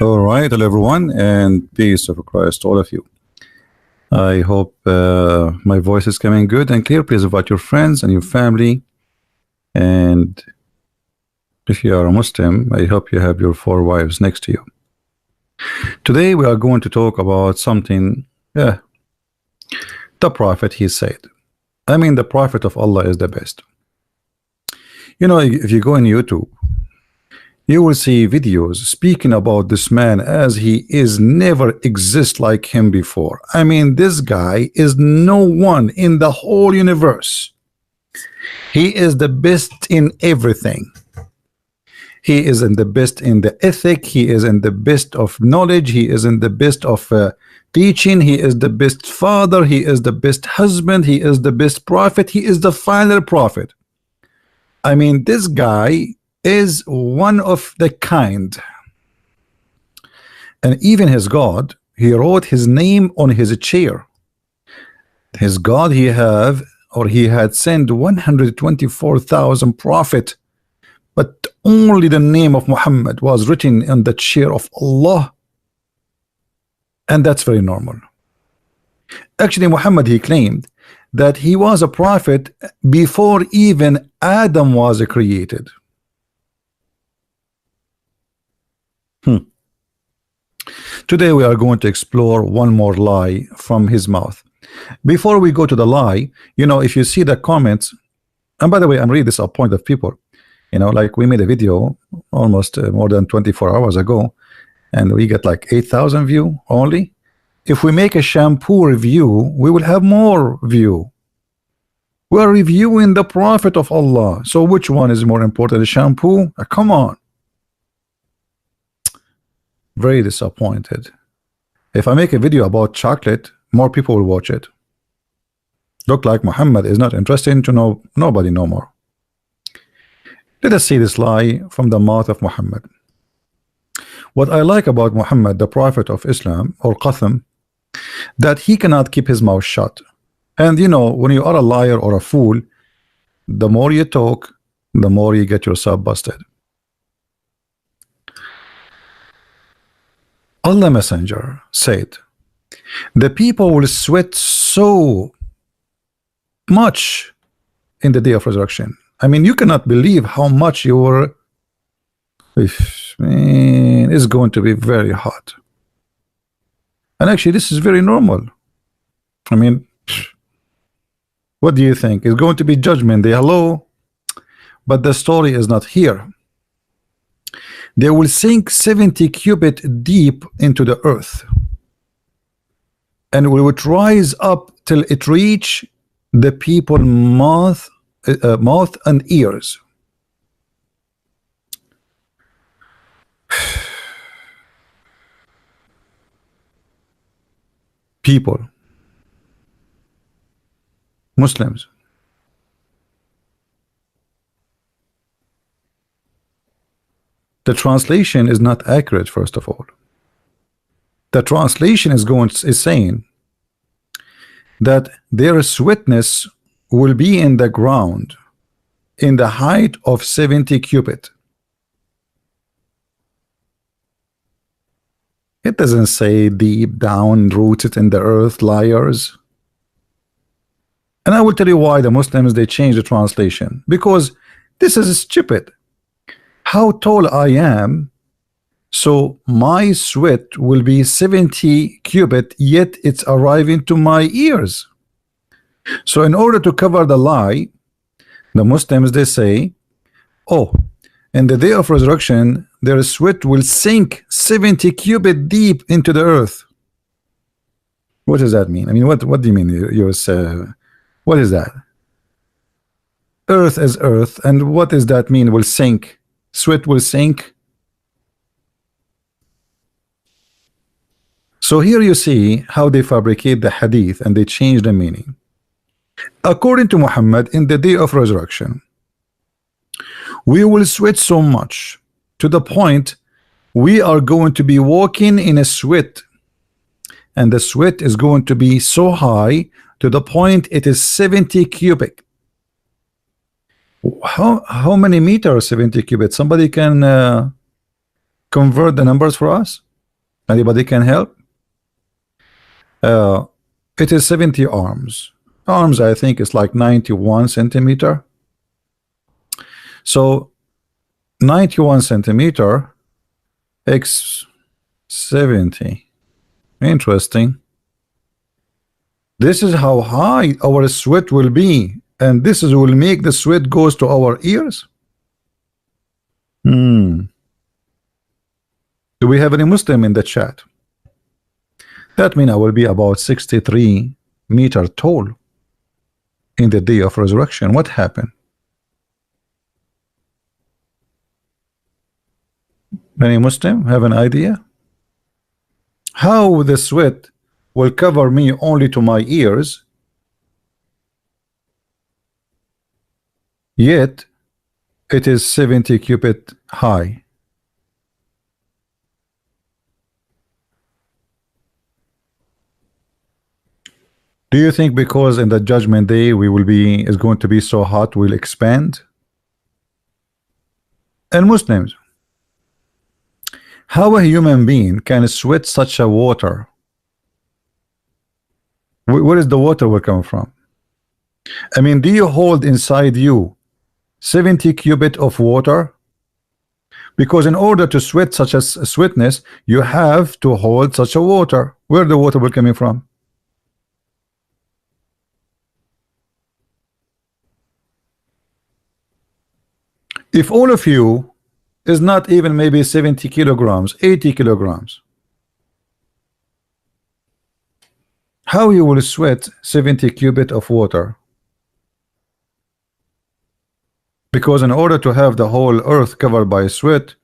All right, hello everyone, and peace of Christ to all of you. I hope my voice is coming good and clear. Please invite your friends and your family. And if you are a Muslim, I hope you have your four wives next to you. Today we are going to talk about something. The Prophet, he said. I mean, the Prophet of Allah is the best. You know, if you go on YouTube, you will see videos speaking about this man as he is never exist like him before. I mean, this guy is no one in the whole universe. He is the best in everything. He is in the best in the ethic. He is in the best of knowledge. He is in the best of teaching. He is the best father. He is the best husband. He is the best prophet. He is the final prophet. I mean, this guy is one of the kind, and even his God, he wrote his name on his chair. His God, he had sent 124,000 prophet, but only the name of Muhammad was written on the chair of Allah, and that's very normal. Actually, Muhammad, he claimed that he was a prophet before even Adam was created. Today we are going to explore one more lie from his mouth. Before we go to the lie, you know, if you see the comments, and by the way, I'm really disappointed of people. You know, like we made a video almost more than 24 hours ago, and we get like 8,000 view only. If we make a shampoo review, we will have more view. We are reviewing the Prophet of Allah. So which one is more important, the shampoo? Come on. Very disappointed. If I make a video about chocolate, more people will watch it. Look like Muhammad is not interested to know nobody no more. Let us see this lie from the mouth of Muhammad. What I like about Muhammad, the Prophet of Islam, or Qasim, that he cannot keep his mouth shut. And you know, when you are a liar or a fool, the more you talk, the more you get yourself busted. Allah Messenger said, the people will sweat so much in the day of resurrection. I mean, you cannot believe how much your man is going to be very hot. And actually, this is very normal. I mean, what do you think? It's going to be judgment day. Hello? But the story is not here. They will sink 70 cubit deep into the earth, and we would rise up till it reach the people mouth and ears. People, Muslims, the translation is not accurate. First of all, the translation is saying that their sweetness will be in the ground in the height of 70 cubit. It doesn't say deep down rooted in the earth, liars. And I will tell you why the Muslims, they change the translation, because this is stupid. How tall I am, so my sweat will be 70 cubit, yet it's arriving to my ears. So in order to cover the lie, the Muslims, they say, oh, in the day of resurrection, their sweat will sink 70 cubit deep into the earth. What does that mean? I mean, what do you mean? What is that? Earth is earth, and what does that mean? Will sink? Sweat will sink. So here you see how they fabricate the hadith and they change the meaning. According to Muhammad, in the day of resurrection, we will sweat so much to the point we are going to be walking in a sweat, and the sweat is going to be so high to the point it is 70 cubic. How many meters 70 cubits? Somebody can convert the numbers for us? Anybody can help? It is 70 arms. Arms, I think, is like 91 centimeter. So 91 centimeter x 70. Interesting. This is how high our sweat will be, and this is will make the sweat goes to our ears. Do we have any Muslim in the chat? That means I will be about 63 meter tall in the day of resurrection. What happened? Any Muslim have an idea? How the sweat will cover me only to my ears, yet it is 70 cubit high? Do you think because in the judgment day we will be is going to be so hot will expand? And Muslims, how a human being can sweat such a water? Where is the water will come from? I mean, do you hold inside you 70 cubit of water? Because in order to sweat such a sweetness, you have to hold such a water. Where the water will coming from? If all of you is not even maybe 70 kilograms, 80 kilograms, how you will sweat 70 cubit of water? Because in order to have the whole earth covered by sweat,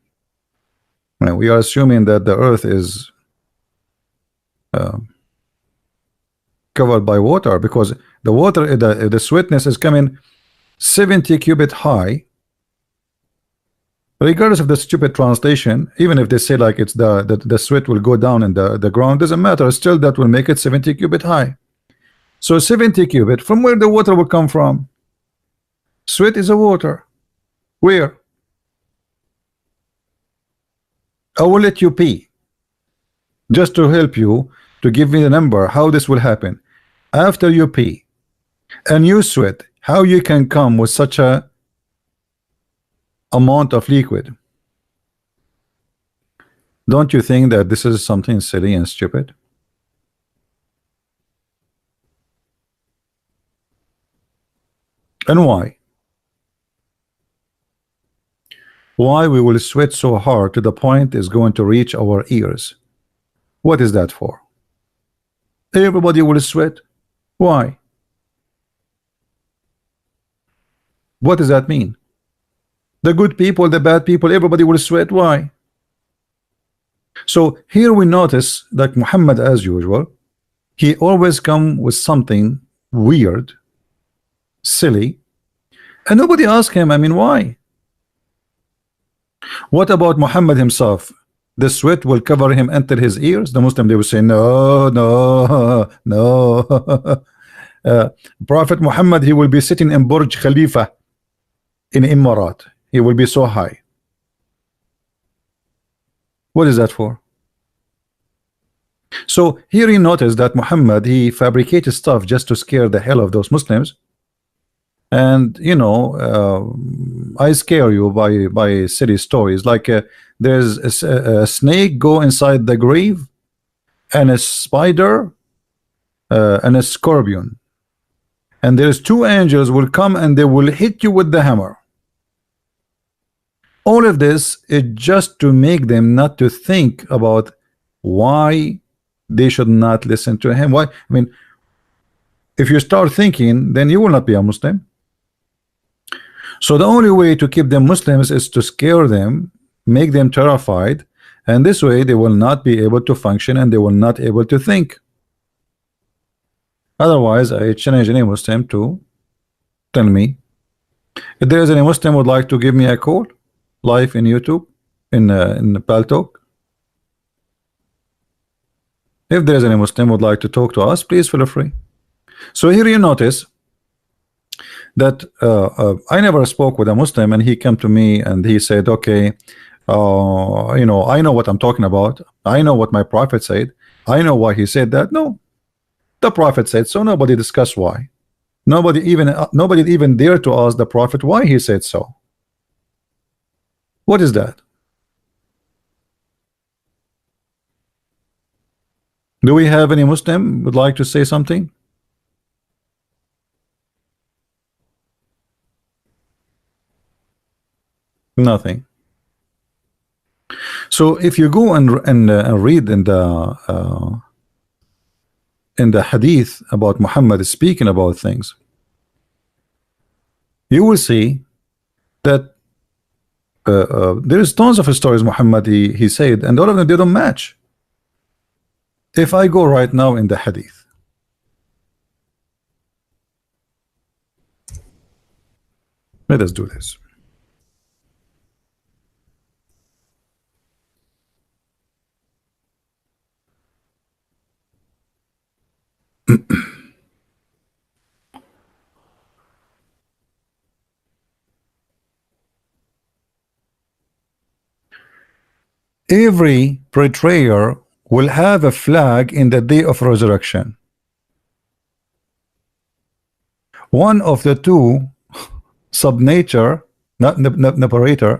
we are assuming that the earth is covered by water, because the water, the sweetness is coming 70 cubit high. Regardless of the stupid translation, even if they say like it's the sweat will go down in the ground, doesn't matter, still that will make it 70 cubit high. So 70 cubit, from where the water will come from? Sweat is a water. Where? I will let you pee, just to help you, to give me the number how this will happen. After you pee and you sweat, how you can come with such a amount of liquid? Don't you think that this is something silly and stupid? And why? Why we will sweat so hard to the point is going to reach our ears? What is that for? Everybody will sweat. Why? What does that mean? The good people, the bad people, everybody will sweat. Why? So here we notice that Muhammad, as usual, he always come with something weird, silly, and nobody asked him, I mean, why? What about Muhammad himself? The sweat will cover him until his ears. The Muslim, they will say, no, no, no. Prophet Muhammad, he will be sitting in Burj Khalifa in Emirat. He will be so high. What is that for? So here you notice that Muhammad, he fabricated stuff just to scare the hell of those Muslims. And you know, I scare you by silly stories like there's a snake go inside the grave, and a spider and a scorpion, and there's two angels will come and they will hit you with the hammer. All of this is just to make them not to think about why they should not listen to him. Why? I mean, if you start thinking, then you will not be a Muslim. So the only way to keep them Muslims is to scare them, make them terrified, and this way they will not be able to function and they will not able to think. Otherwise, I challenge any Muslim to tell me. If there is any Muslim would like to give me a call live in YouTube, in Paltalk. If there is any Muslim would like to talk to us, please feel free. So here you notice that I never spoke with a Muslim, and he came to me and he said, okay, you know, I know what I'm talking about. I know what my prophet said. I know why he said that. No, the prophet said so. Nobody discussed why. Nobody even dared to ask the prophet why he said so. What is that? Do we have any Muslim would like to say something? Nothing. So if you go and read in the hadith about Muhammad speaking about things, you will see that there is tons of stories Muhammad he said, and all of them they don't match. If I go right now in the hadith, let us do this. Every betrayer will have a flag in the day of resurrection. One of the two subnature, not narrator,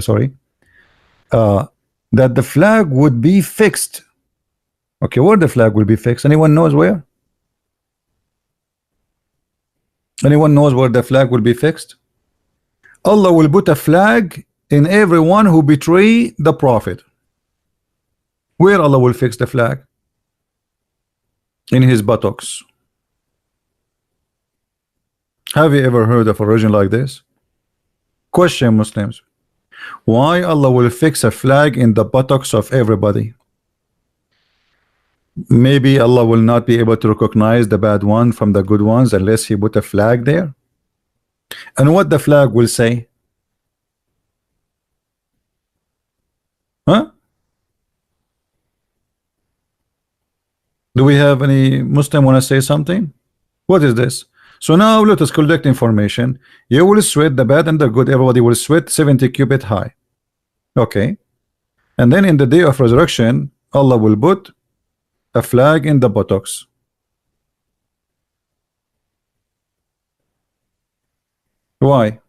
sorry, that the flag would be fixed. Okay, where the flag will be fixed? Anyone knows where? Anyone knows where the flag will be fixed? Allah will put a flag in everyone who betray the prophet. Where Allah will fix the flag? In his buttocks. Have you ever heard of a religion like this? Question, Muslims. Why Allah will fix a flag in the buttocks of everybody? Maybe Allah will not be able to recognize the bad one from the good ones unless he put a flag there. And what the flag will say? Huh? Do we have any Muslim want to say something? What is this? So now let us collect information. You will sweat the bad and the good. Everybody will sweat 70 cubit high. Okay. And then in the day of resurrection, Allah will put a flag in the buttocks. Why?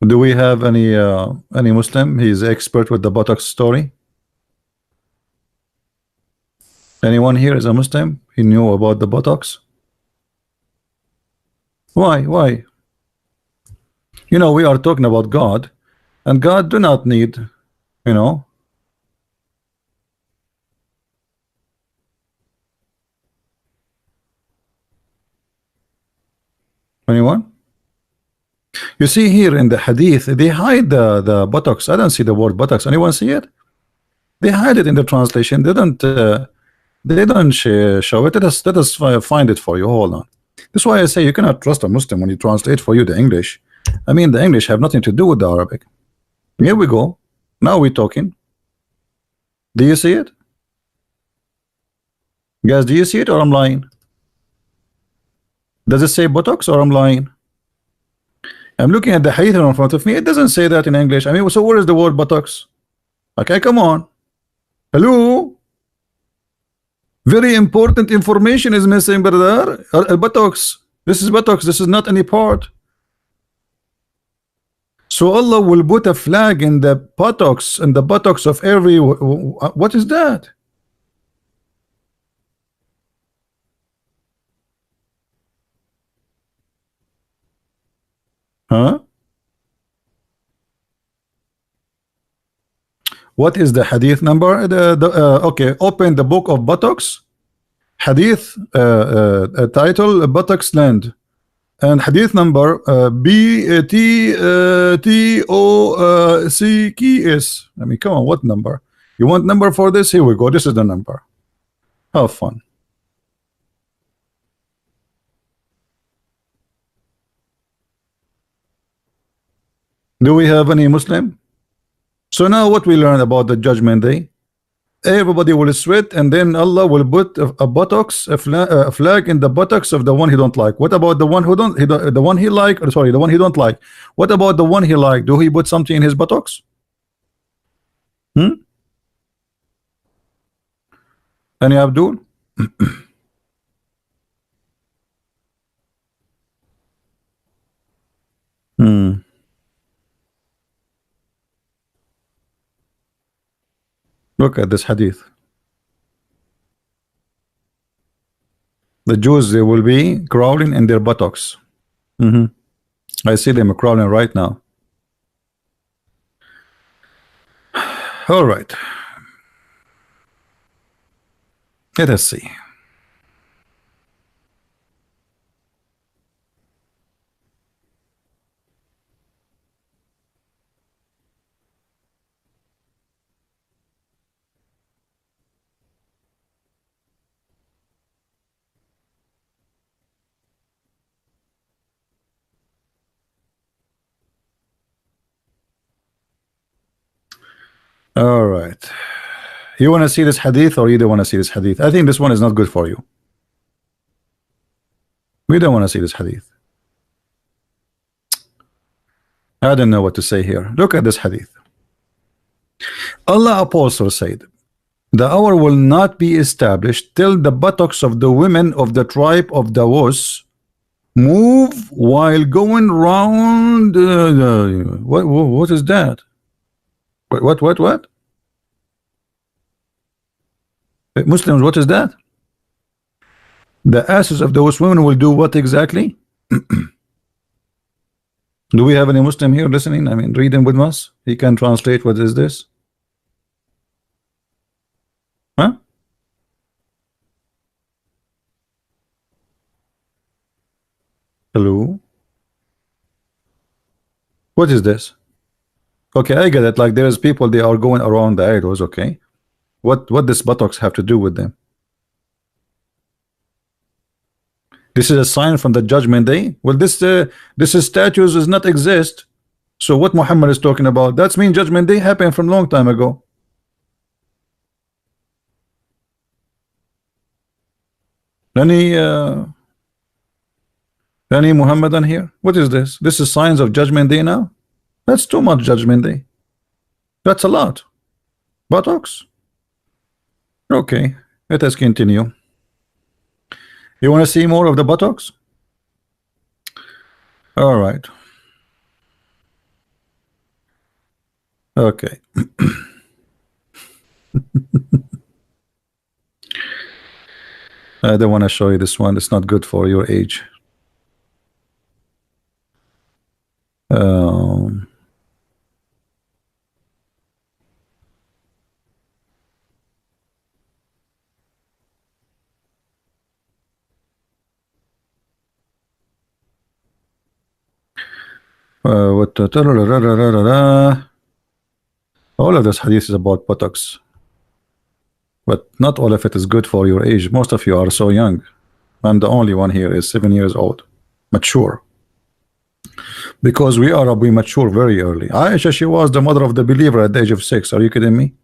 Do we have any Muslim? He is expert with the buttocks story. Anyone here is a Muslim? He knew about the buttocks. Why? Why? You know, we are talking about God, and God do not need, you know. Anyone? You see here in the hadith, they hide the buttocks. I don't see the word buttocks. Anyone see it? They hide it in the translation. They don't show it. Let us find it for you. Hold on. That's why I say you cannot trust a Muslim when he translates for you the English. I mean, the English have nothing to do with the Arabic. Here we go. Now we're talking. Do you see it? Guys, do you see it or I'm lying? Does it say buttocks or I'm lying? I'm looking at the hadith in front of me. It doesn't say that in English. I mean, so where is the word buttocks? Okay, come on. Hello? Very important information is missing, brother. Buttocks. This is buttocks. This is not any part. So Allah will put a flag in the buttocks of every. What is that? Huh? What is the hadith number? Okay, open the book of buttocks. Hadith title buttocks land, and hadith number BTOCKS. I mean, come on, what number? You want number for this? Here we go. This is the number. Have fun. Do we have any Muslim? So now what we learn about the judgment day? everybody will sweat, and then Allah will put a buttocks, a flag in the buttocks of the one he don't like. What about the one who don't, the one he like, or sorry, the one he don't like? What about the one he like? Do he put something in his buttocks? Any Abdul? Look at this hadith. The Jews, they will be crawling in their buttocks. I see them crawling right now. All right. Let us see. All right. You want to see this hadith, or you don't want to see this hadith? I think this one is not good for you. We don't want to see this hadith. I don't know what to say here. Look at this hadith. Allah Apostle said, the hour will not be established till the buttocks of the women of the tribe of Dawas move while going round. What is that? What? Muslims, what is that? The asses of those women will do what exactly? Do we have any Muslim here listening? I mean, reading with us? He can translate what is this? Huh? Hello? What is this? Okay, I get it. Like there's people, they are going around the idols. Okay, what does buttocks have to do with them? This is a sign from the judgment day. Well, this statues does not exist. So what Muhammad is talking about, that's mean judgment day happened from long time ago. Any Muhammadan here? What is this? This is signs of judgment day now? That's too much judgment day. That's a lot. Buttocks? Okay, let us continue. You want to see more of the buttocks? All right. Okay. I don't want to show you this one. It's not good for your age. All of this hadith is about buttocks, but not all of it is good for your age. Most of you are so young. I'm the only one here is 7 years old, mature. Because we mature very early. Aisha, she was the mother of the believer at the age of 6. Are you kidding me?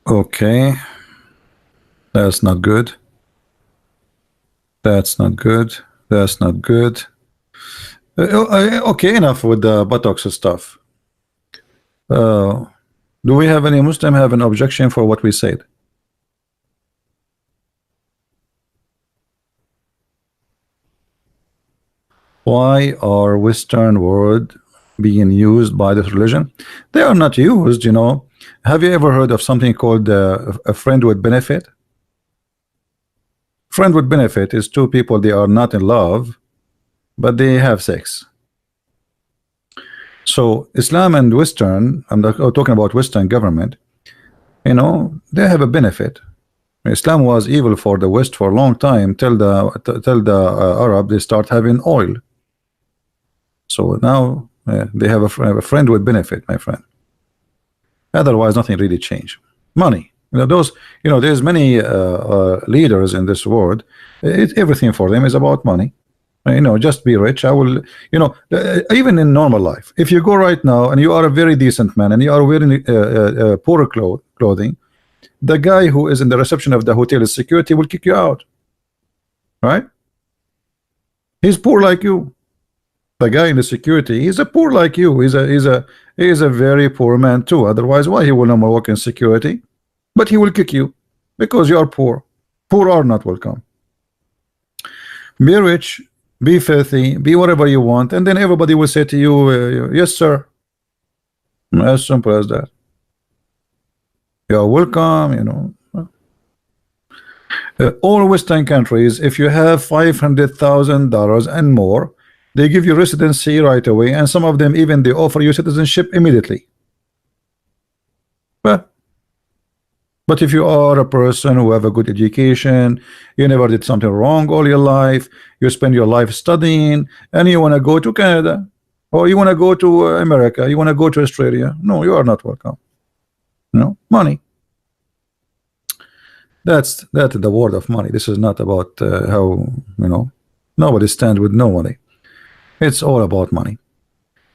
Okay, that's not good. That's not good. That's not good. Okay, enough with the buttocks stuff. Do we have any Muslim have an objection for what we said? Why are Western word being used by this religion? They are not used, you know. Have you ever heard of something called a friend with benefit? Friend with benefit is two people, they are not in love, but they have sex. So Islam and Western, I'm talking about Western government, you know, they have a benefit. Islam was evil for the West for a long time till the Arab, they start having oil. So now they have a friend with benefit, my friend. Otherwise, nothing really changed. Money. those, there's many leaders in this world. Everything for them is about money. Just be rich. I will, even in normal life, if you go right now and you are a very decent man and you are wearing poor clothing, the guy who is in the reception of the hotel security will kick you out, right? He's poor like you. The guy in the security, he's a poor like you. He's a very poor man too. Otherwise, why he will not work in security? But he will kick you because you are poor. Poor are not welcome. Be rich, be filthy, be whatever you want, and then everybody will say to you, yes sir. As simple as that. You're welcome. All Western countries, if you have $500,000 and more, they give you residency right away, and some of them even they offer you citizenship immediately. But if you are a person who have a good education, you never did something wrong all your life, you spend your life studying, and you want to go to Canada, or you want to go to America, you want to go to Australia, no, you are not welcome. Money. That's the word of money. This is not about how, nobody stands with no money. It's all about money.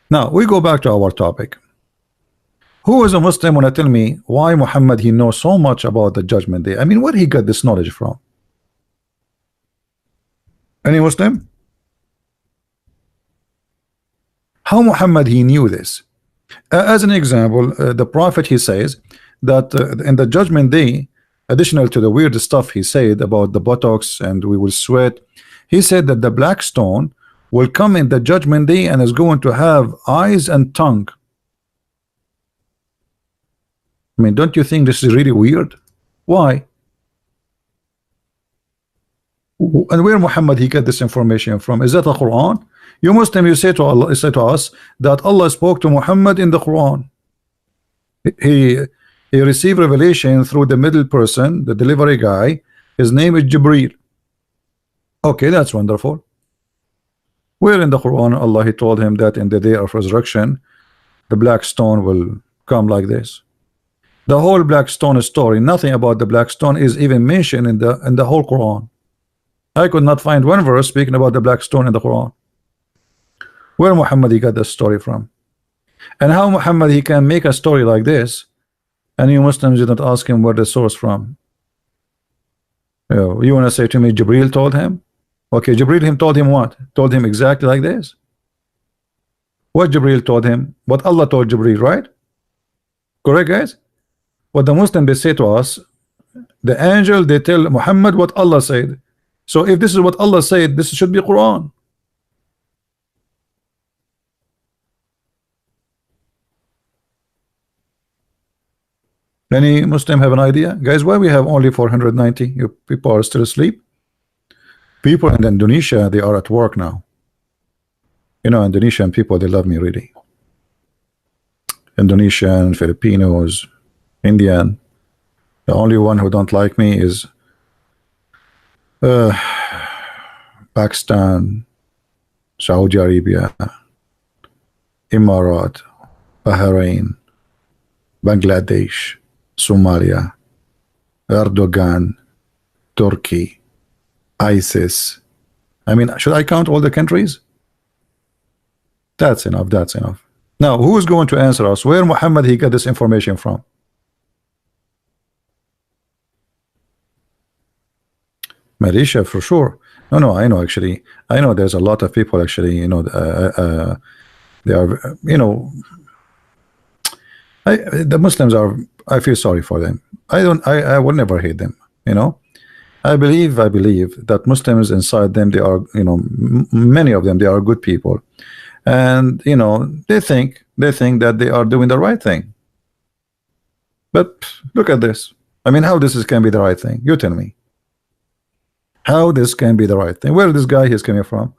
Now we go back to our topic. Who is a Muslim want to tell me why Muhammad he knows so much about the judgment day? I mean, where he got this knowledge from? Any Muslim? How Muhammad he knew this? As an example, the Prophet he says that in the judgment day, additional to the weird stuff he said about the buttocks and we will sweat, he said that the black stone will come in the judgment day and is going to have eyes and tongue. I mean, don't you think this is really weird? Why? And where Muhammad he got this information from? Is that the Quran? You Muslim, you say to Allah, say to us that Allah spoke to Muhammad in the Quran. He received revelation through the middle person, the delivery guy. His name is Jibreel. Okay, that's wonderful. Where in the Quran Allah he told him that in the day of resurrection the black stone will come like this? The whole black stone story, nothing about the black stone is even mentioned in the whole Quran. I could not find one verse speaking about the black stone in the Quran. Where Muhammad he got this story from? And how Muhammad he can make a story like this and you Muslims didn't ask him where the source from? You want to say to me Jibreel told him? Okay, Jibreel him told him what? Told him exactly like this. What Jibreel told him? What Allah told Jibreel, right? Correct, guys? What the Muslim they say to us, the angel they tell Muhammad what Allah said. So if this is what Allah said, this should be Quran. Any Muslim have an idea? Guys, why we have only 490? You people are still asleep? People in Indonesia, they are at work now. Indonesian people, they love me really. Indonesian, Filipinos, Indian. The only one who don't like me is Pakistan, Saudi Arabia, Emirat, Bahrain, Bangladesh, Somalia, Erdogan, Turkey, ISIS. I mean, should I count all the countries? That's enough. That's enough. Now, who is going to answer us? Where Muhammad he got this information from? Malaysia for sure. No, I know actually. I know there's a lot of people actually. They are. The Muslims are. I feel sorry for them. I will never hate them. I believe that Muslims inside them, they are. Many of them, they are good people, and they think that they are doing the right thing. But look at this. I mean, how this can be the right thing? You tell me. How this can be the right thing? Where this guy is coming from?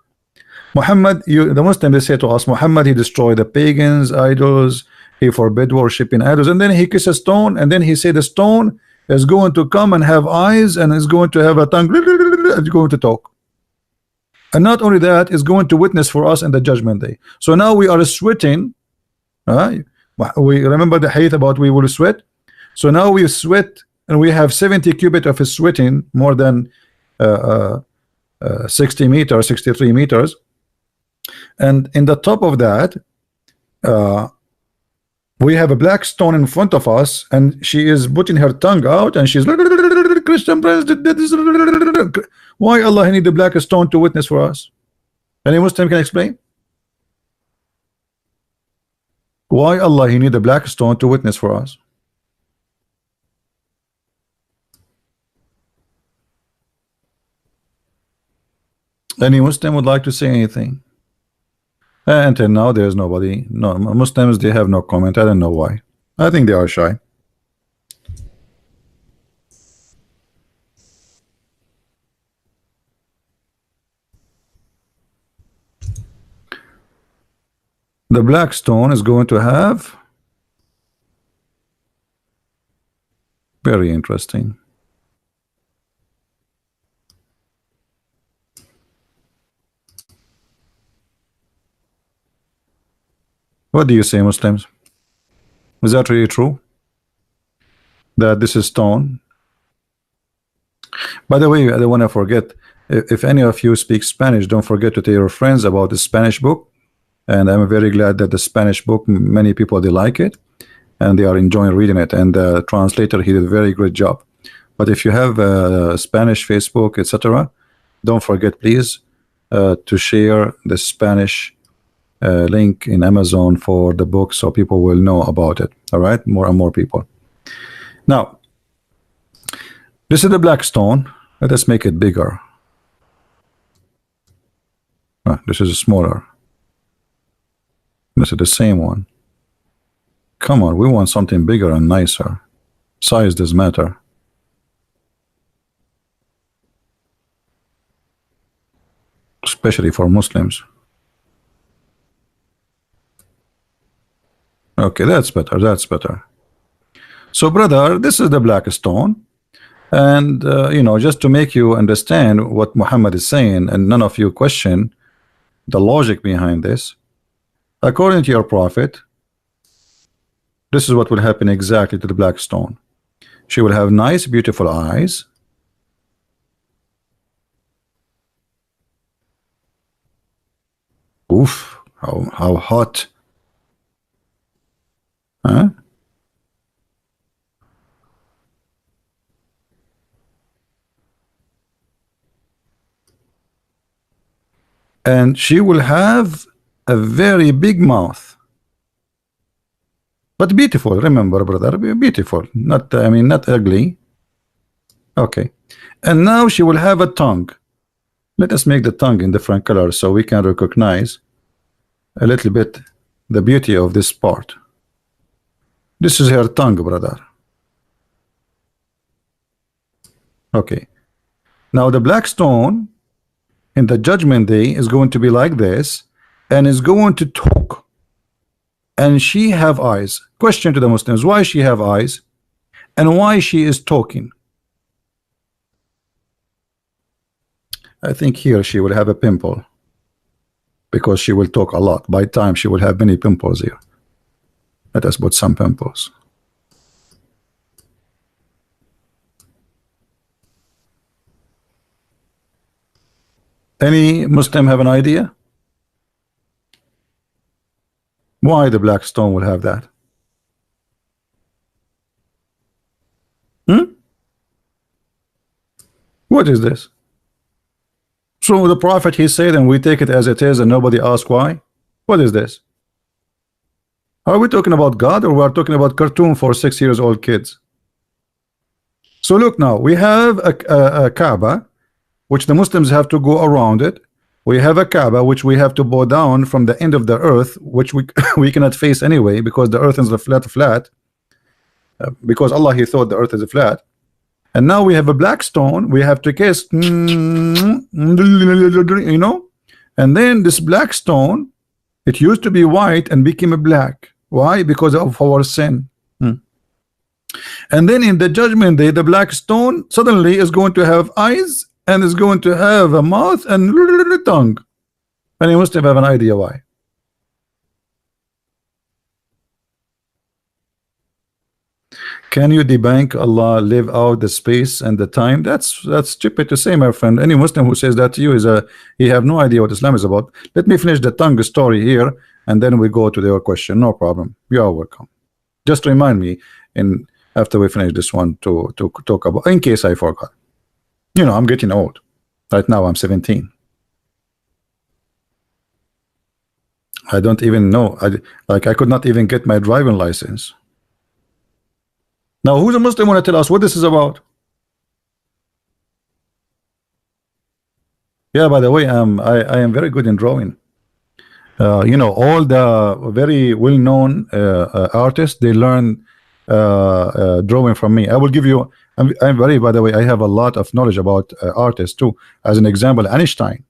Muhammad, the Muslims they say to us, Muhammad he destroyed the pagans, idols, he forbid worshiping idols, and then he kissed a stone, and then he said the stone is going to come and have eyes and is going to have a tongue, it's going to talk. And not only that, is going to witness for us in the judgment day. So now we are sweating. We remember the hadith about we will sweat. So now we sweat and we have 70 cubits of sweating, more than 60 meters, 63 meters, and in the top of that we have a black stone in front of us, and she is putting her tongue out, and she's Christian Prince did this. Why Allah need the black stone to witness for us? Any Muslim can explain? Why Allah he need the black stone to witness for us? Any Muslim would like to say anything? Until now there's nobody. No Muslims, they have no comment. I don't know why. I think they are shy. The black stone is going to have, very interesting. What do you say, Muslims? Is that really true? That this is stone? By the way, I don't want to forget, if any of you speak Spanish, don't forget to tell your friends about the Spanish book. And I'm very glad that the Spanish book, many people, they like it and they are enjoying reading it, and the translator, he did a very great job. But if you have Spanish Facebook, etc., don't forget please to share the Spanish link in Amazon for the book, so people will know about it. All right, more and more people. Now this is the black stone. Let us make it bigger. This is smaller. This is the same one. Come on, we want something bigger and nicer. Size does matter. Especially for Muslims. Okay, that's better. That's better. So, brother, this is the black stone. And, you know, just to make you understand what Muhammad is saying, and none of you question the logic behind this, according to your prophet, this is what will happen exactly to the black stone. She will have nice, beautiful eyes. Oof, how hot. Huh? And she will have a very big mouth, but beautiful. Remember, brother, beautiful. Not, I mean, not ugly. Okay. And now she will have a tongue. Let us make the tongue in different colors so we can recognize a little bit the beauty of this part. This is her tongue, brother. Okay. Now the black stone in the judgment day is going to be like this, and is going to talk, and she have eyes. Question to the Muslims, why she have eyes and why she is talking? I think here she will have a pimple because she will talk a lot. By time she will have many pimples here. Let us put some pimples. Any Muslim have an idea why the black stone will have that? What is this? So the prophet, he said, and we take it as it is, and nobody asks why. What is this? Are we talking about God, or we are talking about cartoon for 6 years old kids? So look, now we have a Kaaba, which the Muslims have to go around it. We have a Kaaba which we have to bow down from the end of the earth, which we cannot face anyway, because the earth is a flat, because Allah, he thought the earth is a flat. And now we have a black stone we have to kiss, you know. And then this black stone, it used to be white and became a black. Why? Because of our sin. And then in the judgment day, the black stone suddenly is going to have eyes and is going to have a mouth and tongue. And you must have an idea why. Can you debunk Allah live out the space and the time? That's stupid to say, my friend. Any Muslim who says that to you is he have no idea what Islam is about. Let me finish the tongue story here, and then we go to your question. No problem. You are welcome. Just remind me in after we finish this one to talk about, in case I forgot. You know, I'm getting old. Right now I'm 17. I don't even know. I could not even get my driving license. Now, who's a Muslim want to tell us what this is about? Yeah, by the way, I am very good in drawing. You know, all the very well-known artists, they learn drawing from me. I will give you. I'm very. By the way, I have a lot of knowledge about artists too. As an example, Einstein.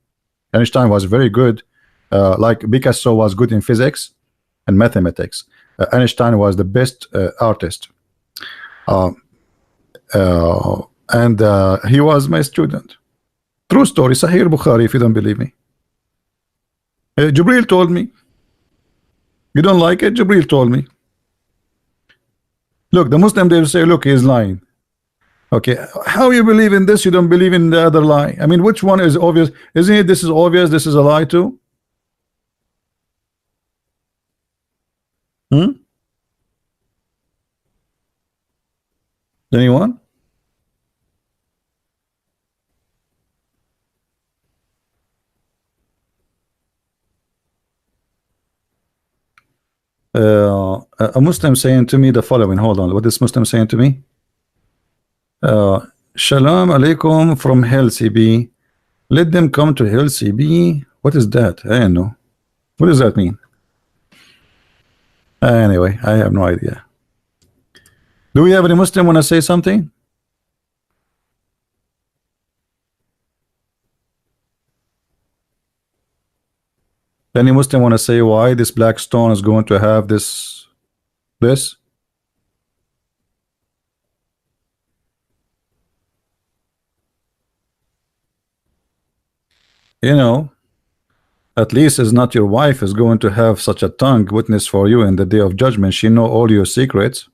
Einstein was very good. Like Picasso was good in physics and mathematics. Einstein was the best artist. And he was my student. True story. Sahih Bukhari, if you don't believe me. Jibril told me. You don't like it? Jibril told me. Look, the Muslim, they will say, look, he's lying. Okay, how you believe in this? You don't believe in the other lie. I mean, which one is obvious? Isn't it this is obvious, this is a lie too? Anyone? A Muslim saying to me the following. Hold on, what is Muslim saying to me? Shalom alaikum from Hell CB. Let them come to Hell CB. What is that? I don't know. What does that mean? Anyway, I have no idea. Do we have any Muslim want to say something? Any Muslim want to say why this black stone is going to have this? You know, at least it's not your wife is going to have such a tongue witness for you in the day of judgment. She know all your secrets.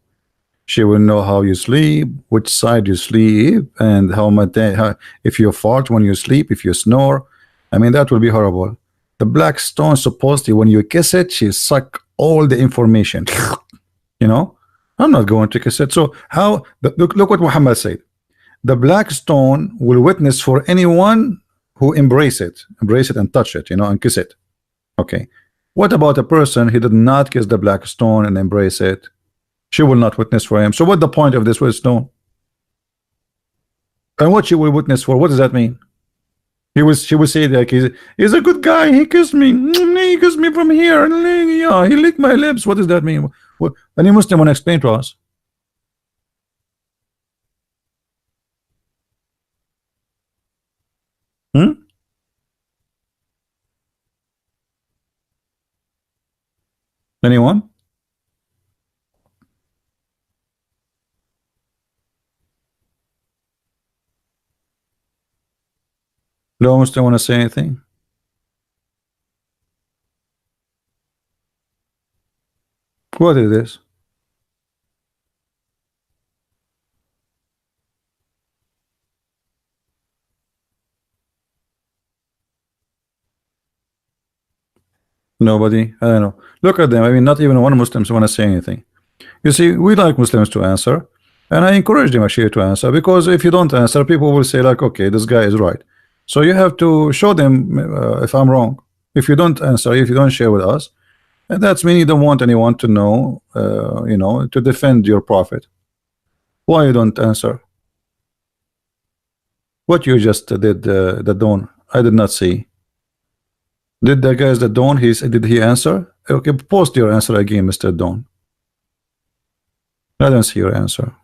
She will know how you sleep, which side you sleep, and how much if you fart when you sleep, if you snore. I mean, that will be horrible. The black stone, supposedly when you kiss it, she suck all the information. You know, I'm not going to kiss it. So how look what Muhammad said. The black stone will witness for anyone who embrace it and touch it, you know, and kiss it. Okay, what about a person who did not kiss the black stone and embrace it? She will not witness for him. So what the point of this white stone? And what she will witness for? What does that mean? She will say like he's a good guy. He kissed me. He kissed me from here, and yeah, he licked my lips. What does that mean? What, any Muslim want to explain to us? Anyone? No Muslim want to say anything? What is this? Nobody? I don't know. Look at them. I mean, not even one Muslims want to say anything. You see, we like Muslims to answer, and I encourage them actually to answer, because if you don't answer, people will say like, okay, this guy is right. So you have to show them if I'm wrong. If you don't answer, if you don't share with us, and that's meaning you don't want anyone to know, you know, to defend your prophet. Why you don't answer? What you just did, the dawn, I did not see. Did the guys that dawn? Did he answer? Okay, post your answer again, Mr. Dawn. I don't see your answer.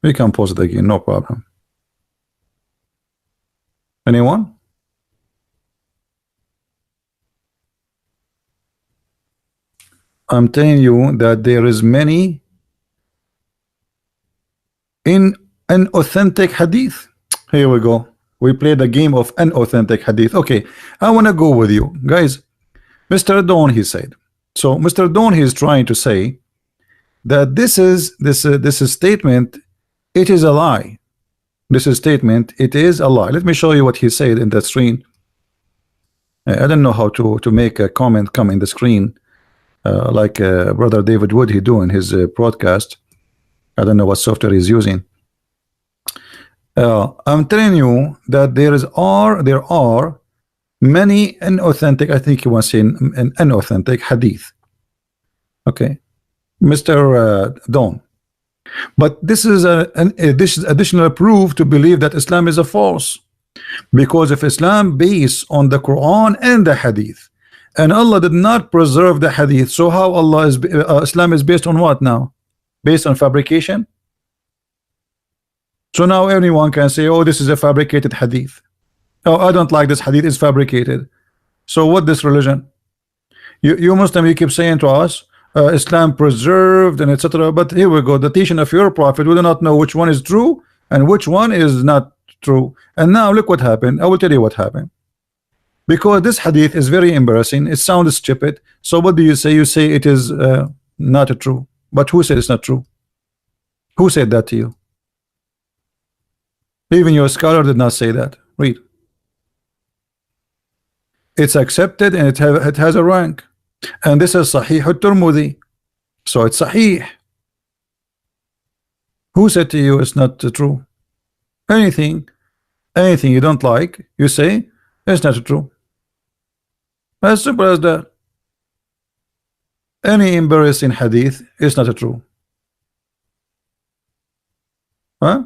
We can post it again, no problem. Anyone? I'm telling you that there is many in an authentic hadith. Here we go. We play the game of an authentic hadith. Okay, I want to go with you guys. Mr. Dawn, he said. So Mr. Dawn, he is trying to say that this is statement, it is a lie. This is statement, it is a lie. Let me show you what he said in the screen. I don't know how to make a comment come in the screen, like brother David Wood he do in his broadcast. I don't know what software he's using. I'm telling you that there are many inauthentic, I think you want to say an inauthentic hadith. Okay, Mr. Don. But this is this is additional proof to believe that Islam is a false, because if Islam based on the Quran and the Hadith, and Allah did not preserve the Hadith, so how Allah is Islam is based on what now? Based on fabrication? So now anyone can say, oh, this is a fabricated Hadith. Oh, I don't like this Hadith, is fabricated. So what this religion? You Muslim, you keep saying to us Islam preserved and etc. But here we go, the teaching of your prophet, we do not know which one is true and which one is not true. And now look what happened. I will tell you what happened, because this hadith is very embarrassing. It sounds stupid. So what do you say? You say it is not true. But who said it's not true? Who said that to you? Even your scholar did not say that. Read. It's accepted and it has a rank. And this is Sahih al-Tirmidhi, so it's Sahih. Who said to you it's not true? Anything you don't like, you say it's not true. As simple as that. Any embarrassing hadith is not true. Huh?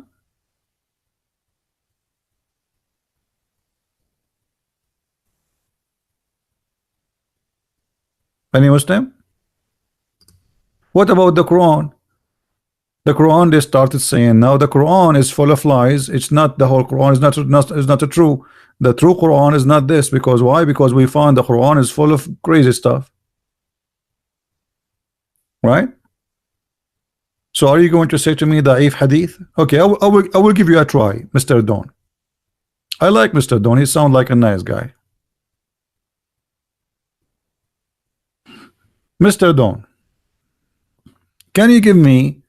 Any Muslim? What about the Quran? The Quran, they started saying now the Quran is full of lies. It's not the whole Quran. Is not true. The true Quran is not this. Because why? Because we found the Quran is full of crazy stuff. Right? So are you going to say to me da'if hadith? Okay, I will give you a try, Mr. Don. I like Mr. Don. He sounds like a nice guy. Mr. Don, can you give me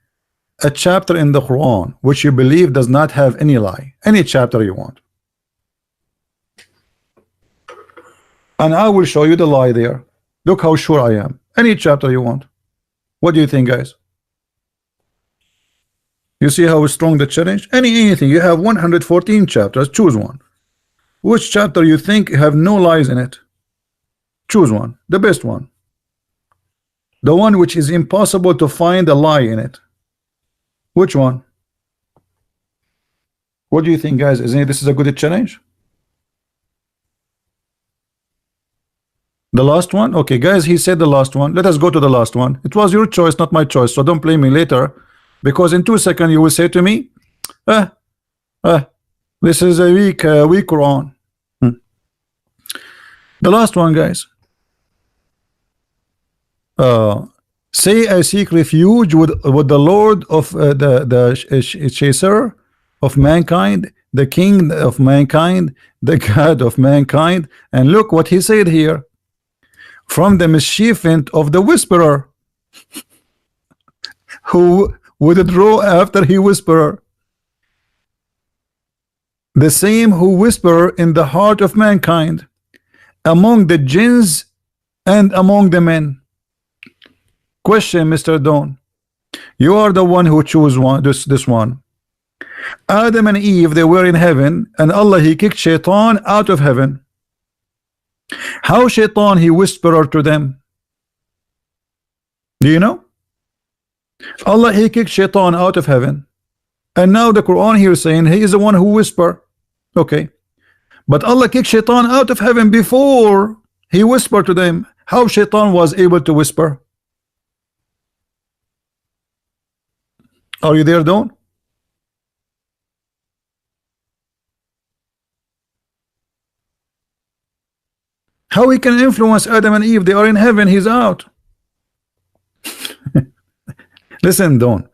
a chapter in the Quran which you believe does not have any lie? Any chapter you want. And I will show you the lie there. Look how sure I am. Any chapter you want. What do you think, guys? You see how strong the challenge? Anything. You have 114 chapters. Choose one. Which chapter you think have no lies in it? Choose one. The best one. The one which is impossible to find a lie in it. Which one? What do you think, guys? Isn't this is a good challenge? The last one? Okay, guys, he said the last one. Let us go to the last one. It was your choice, not my choice. So don't blame me later, because in 2 seconds you will say to me, this is a weak Quran. The last one, guys. Say I seek refuge with the Lord of the chaser of mankind, the king of mankind, the God of mankind. And look what he said here: from the mischievement of the whisperer who would draw after he whisperer, the same who whisper in the heart of mankind, among the jinns and among the men. Question, Mr. Don, you are the one who chose this one. Adam and Eve, they were in heaven, and Allah, he kicked Shaitan out of heaven. How Shaitan he whispered to them? Do you know? Allah, he kicked Shaitan out of heaven, and now the Quran here is saying he is the one who whisper. Okay, but Allah kicked Shaitan out of heaven before he whispered to them. How Shaitan was able to whisper? Are you there, Don? How he can influence Adam and Eve? They are in heaven, he's out. Listen, Don.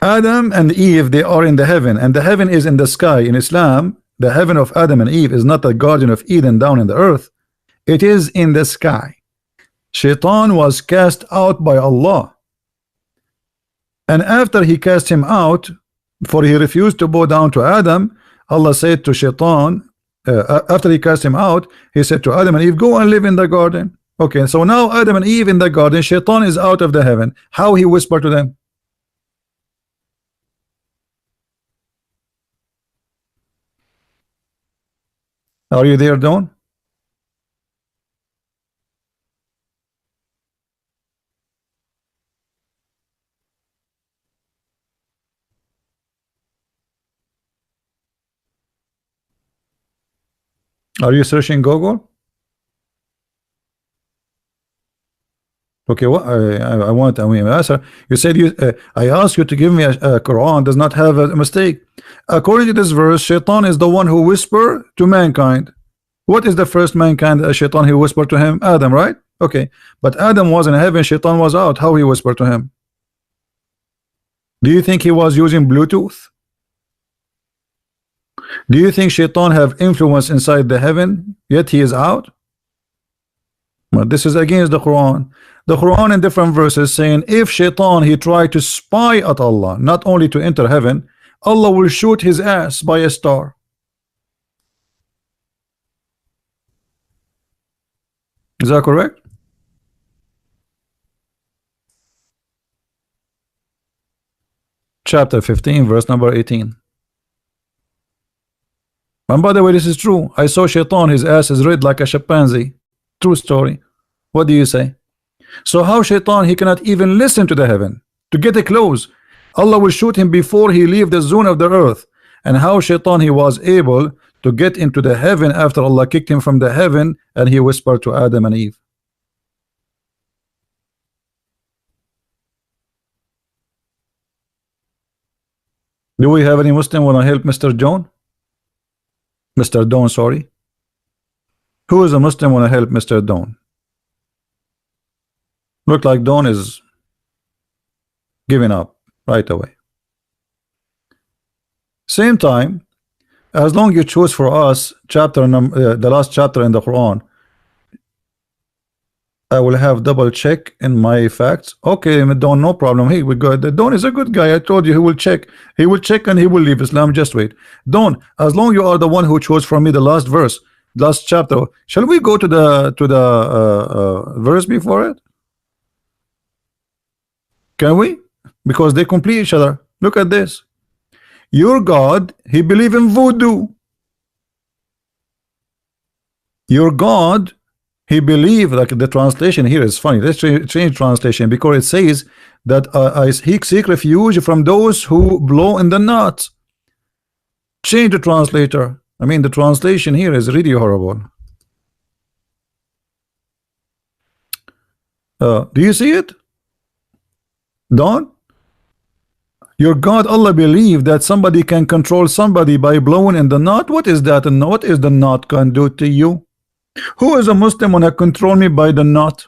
Adam and Eve, they are in the heaven, and the heaven is in the sky. In Islam, the heaven of Adam and Eve is not the Garden of Eden down in the earth. It is in the sky. Shaitan was cast out by Allah. And after he cast him out, for he refused to bow down to Adam, Allah said to Shaitan, after he cast him out, he said to Adam and Eve, go and live in the garden. Okay, so now Adam and Eve in the garden, Shaitan is out of the heaven. How he whispered to them? Are you there, Dawn? Are you searching Google? Okay, what I want answer. You said I asked you to give me a Quran does not have a mistake. According to this verse, Shaitan is the one who whispered to mankind. What is the first mankind? Shaitan, he whispered to him, Adam, right? Okay, but Adam was in heaven, Shaitan was out. How he whispered to him? Do you think he was using Bluetooth? Do you think Shaitan have influence inside the heaven, yet he is out? Well, this is against the Quran. The Quran in different verses saying if Shaitan he tried to spy at Allah, not only to enter heaven, Allah will shoot his ass by a star. Is that correct? Chapter 15, verse number 18. And by the way, this is true. I saw Shaitan, his ass is red like a chimpanzee. True story. What do you say? So how Shaitan, he cannot even listen to the heaven to get a close. Allah will shoot him before he leave the zone of the earth. And how Shaitan, he was able to get into the heaven after Allah kicked him from the heaven and he whispered to Adam and Eve. Do we have any Muslim want to help Mr. John? Mr. Dawn, sorry. Who is a Muslim want to help Mr. Dawn? Look like Dawn is giving up right away. Same time, as long you choose for us chapter the last chapter in the Quran, I will have double check in my facts. Okay, Dawn, no problem. Hey, we got Dawn is a good guy. I told you he will check. He will check and he will leave Islam. Just wait. Dawn, as long you are the one who chose for me the last verse, last chapter, shall we go to the verse before it? Can we? Because they complete each other. Look at this. Your God, he believe in voodoo. Your God, he believe, like the translation here is funny. Let's change translation because it says that I seek refuge from those who blow in the knot. Change the translator. I mean, the translation here is really horrible. Do you see it? Dawn? Your God, Allah, believe that somebody can control somebody by blowing in the knot. What is that? And what is the knot can do to you? Who is a Muslim wanna control me by the knot?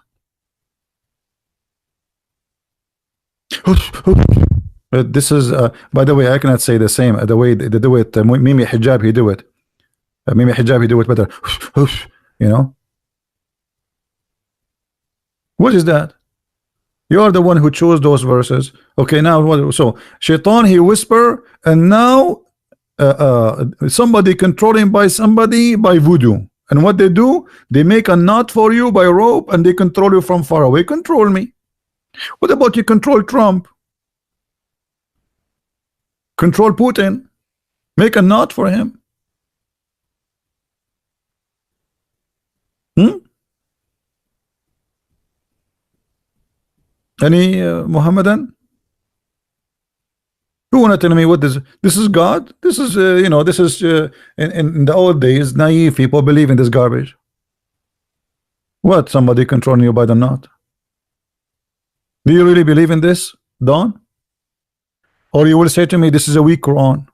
This is by the way, I cannot say the same the way they do it. Mimi Hijab, he do it. Mimi Hijab, he do it better. You know. What is that? You are the one who chose those verses. Okay, now what? So Shaitan, he whisper, and now somebody controlling by somebody by voodoo. And what they do, they make a knot for you by rope, and they control you from far away. Control me. What about you control Trump? Control Putin. Make a knot for him. Any Muhammadan? Who wanna tell me what this is God? This is you know, this is in the old days, naive people believe in this garbage. What? Somebody controlling you by the knot? Do you really believe in this, Dawn? Or you will say to me, this is a weak Quran?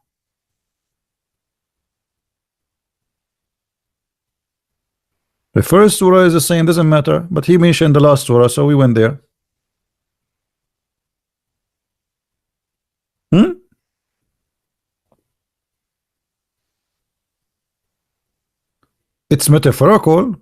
The first surah is the same, doesn't matter, but he mentioned the last surah, so we went there. It's metaphorical.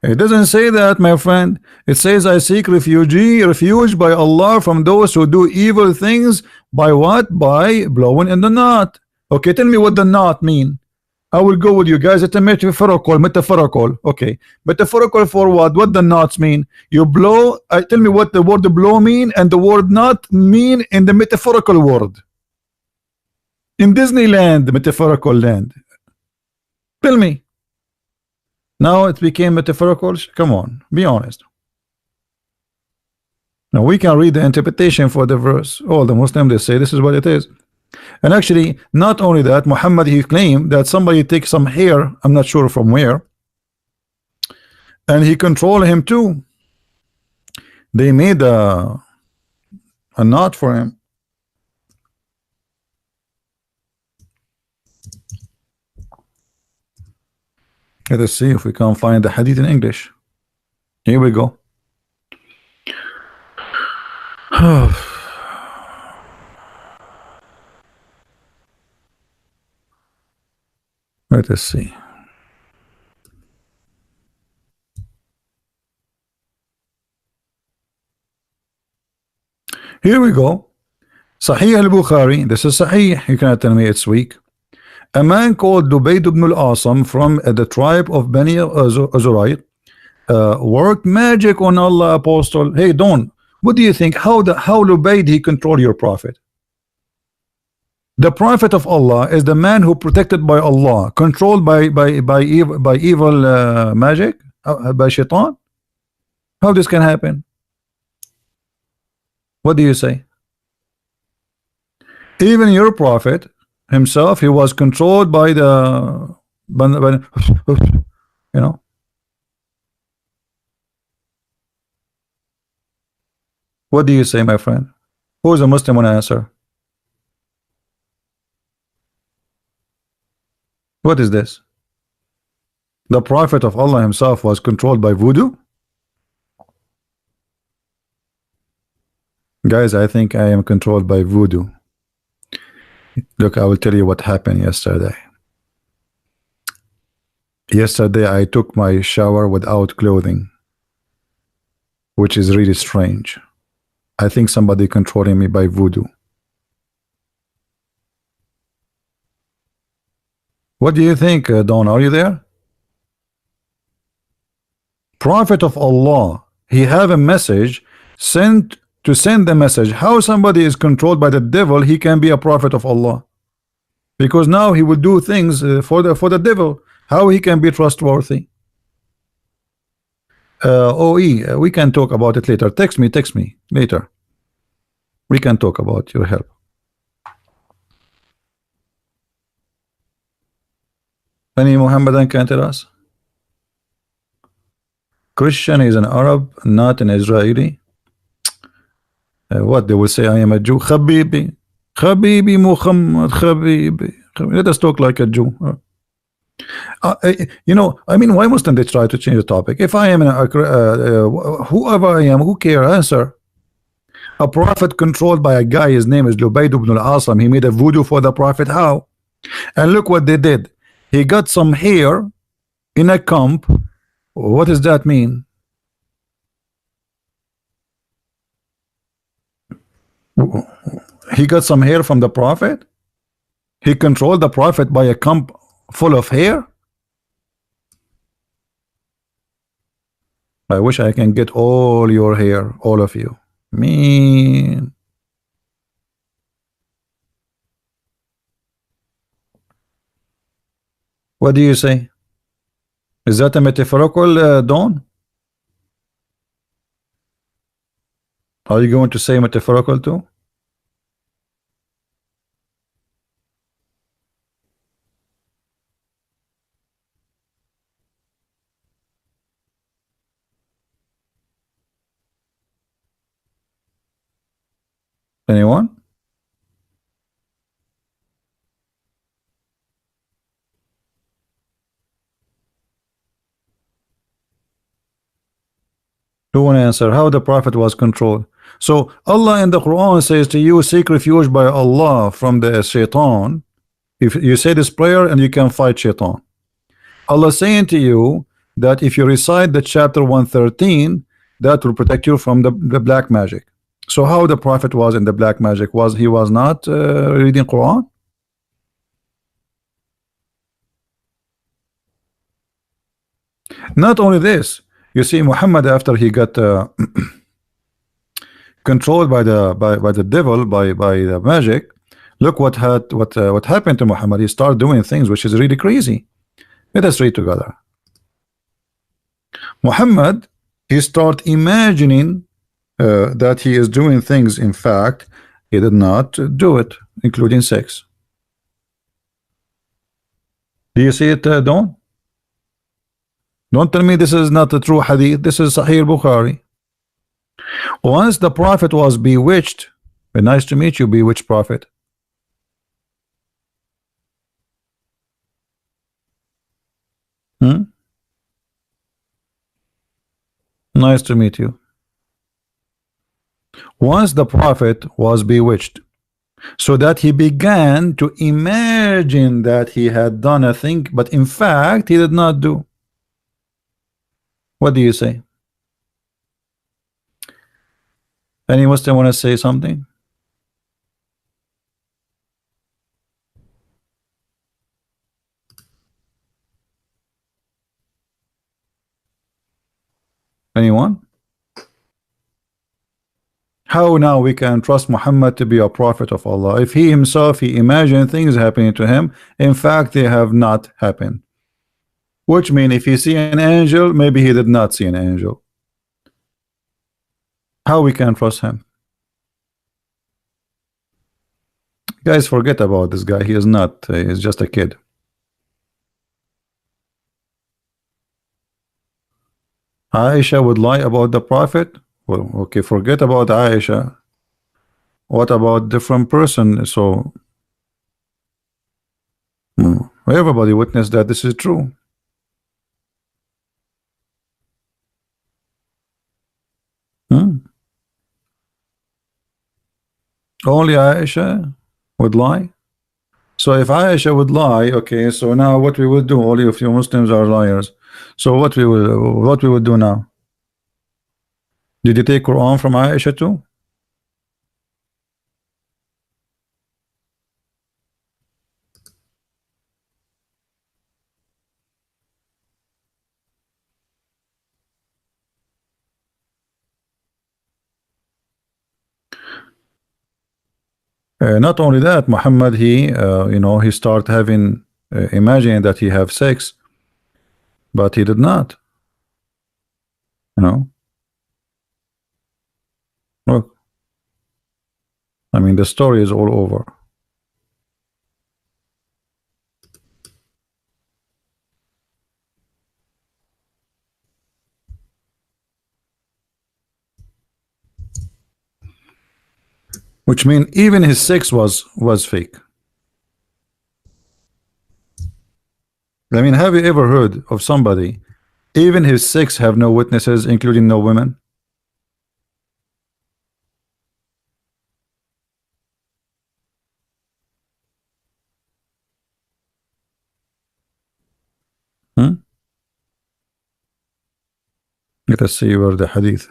It doesn't say that, my friend. It says, I seek refuge by Allah from those who do evil things. By what? By blowing in the knot. Okay, tell me what the knot mean. I will go with you guys. It's a metaphorical. Okay, metaphorical for what? What the knots mean? You blow. Tell me what the word blow mean and the word knot mean in the metaphorical world. In Disneyland, the metaphorical land. Tell me. Now it became metaphorical. Come on, be honest. Now we can read the interpretation for the verse. All the Muslims, they say this is what it is. And actually, not only that, Muhammad, he claimed that somebody takes some hair, I'm not sure from where, and he controlled him too. They made a knot for him. Let us see if we can find the hadith in English. Here we go. Let us see. Here we go. Sahih al-Bukhari. This is Sahih. You cannot tell me it's weak. A man called Lubayd ibn al-Asam from the tribe of Bani Azurayt worked magic on Allah apostle. Hey Don, what do you think? How Lubayd he control your prophet? The prophet of Allah is the man who protected by Allah, controlled by evil magic, by shaitan. How this can happen? What do you say? Even your prophet himself, he was controlled by the you know. What do you say, my friend? Who is a Muslim want to answer? What is this? The prophet of Allah himself was controlled by voodoo? Guys, I think I am controlled by voodoo. Look, I will tell you what happened yesterday. Yesterday I took my shower without clothing, which is really strange. I think somebody controlling me by voodoo. What do you think, Don? Are you there? Prophet of Allah, he have a message sent to send the message. How somebody is controlled by the devil, he can be a prophet of Allah? Because now he will do things for the devil. How he can be trustworthy? OE, we can talk about it later. Text me later. We can talk about your help. Any Muhammadan can tell us? Christian is an Arab, not an Israeli. What they will say? I am a Jew. Habibi Muhammad, Habibi. Let us talk like a Jew. You know, I mean, why mustn't they try to change the topic? If I am whoever I am, who care? Answer. A prophet controlled by a guy, his name is Lubayd ibn al-Asam. He made a voodoo for the prophet. How? And look what they did. He got some hair in a comb. What does that mean? He got some hair from the prophet. He controlled the prophet by a comb full of hair. I wish I can get all your hair, all of you. Mean. What do you say? Is that a metaphorical, Dawn? Are you going to say metaphorical too? Anyone? Who want to answer how the prophet was controlled? So Allah in the Quran says to you, seek refuge by Allah from the shaitan. If you say this prayer and you can fight shaitan. Allah saying to you that if you recite the chapter 113, that will protect you from the black magic. So how the Prophet was in the black magic? Was he was not reading Quran? Not only this, you see, Muhammad, after he got controlled by the devil, by the magic, look what happened to Muhammad. He started doing things which is really crazy. Let us read together. Muhammad, he start imagining that he is doing things. In fact, he did not do it, including sex. Do you see it, Don? Don't tell me this is not a true hadith. This is Sahih Bukhari. Once the Prophet was bewitched, nice to meet you, bewitched Prophet. Nice to meet you. Once the Prophet was bewitched, so that he began to imagine that he had done a thing, but in fact he did not do. What do you say? Any Muslim want to say something? Anyone? How now we can trust Muhammad to be a prophet of Allah if he himself, he imagined things happening to him, in fact they have not happened? Which means if he see an angel, maybe he did not see an angel. How we can trust him? Guys, forget about this guy. He is not, he's just a kid. Aisha would lie about the Prophet? Well, okay, forget about Aisha. What about different person? So everybody witnessed that this is true. Only Aisha would lie. So if Aisha would lie, okay, so now what we would do, all of you Muslims are liars. So what we would do now? Did you take Quran from Aisha too? Not only that, Muhammad, he he start having imagining that he have sex, but he did not. Look, I mean the story is all over. Which means even his sex was fake. I mean, have you ever heard of somebody, even his sex have no witnesses, including no women? Let us see where the hadith.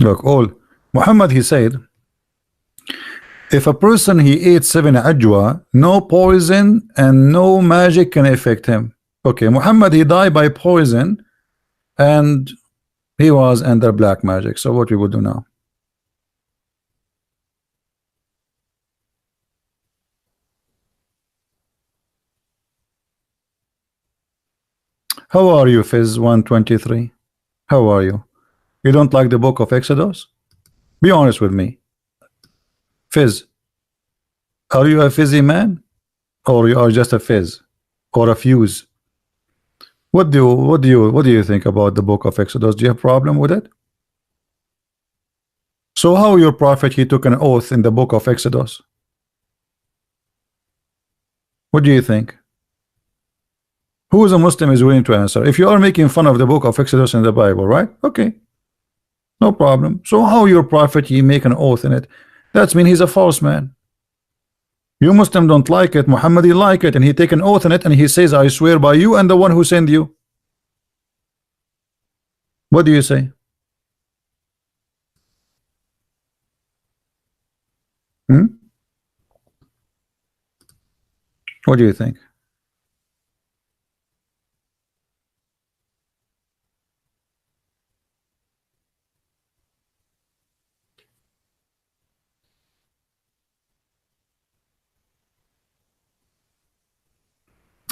Look, all Muhammad, he said, if a person he ate 7 ajwa, no poison and no magic can affect him. Okay, Muhammad, he died by poison and he was under black magic. So what we would do now? How are you, Fizz 123? How are you? You don't like the book of Exodus? Be honest with me. Fizz, are you a fizzy man? Or you are just a fizz? Or a fuse? What do you think about the book of Exodus? Do you have a problem with it? So how your prophet, he took an oath in the book of Exodus? What do you think? Who is a Muslim is willing to answer? If you are making fun of the book of Exodus in the Bible, right? Okay, no problem. So how your prophet, he make an oath in it? That's mean he's a false man. You Muslim don't like it, Muhammad he like it, and he take an oath in it, and he says, I swear by you and the one who sent you. What do you say? Hmm? What do you think?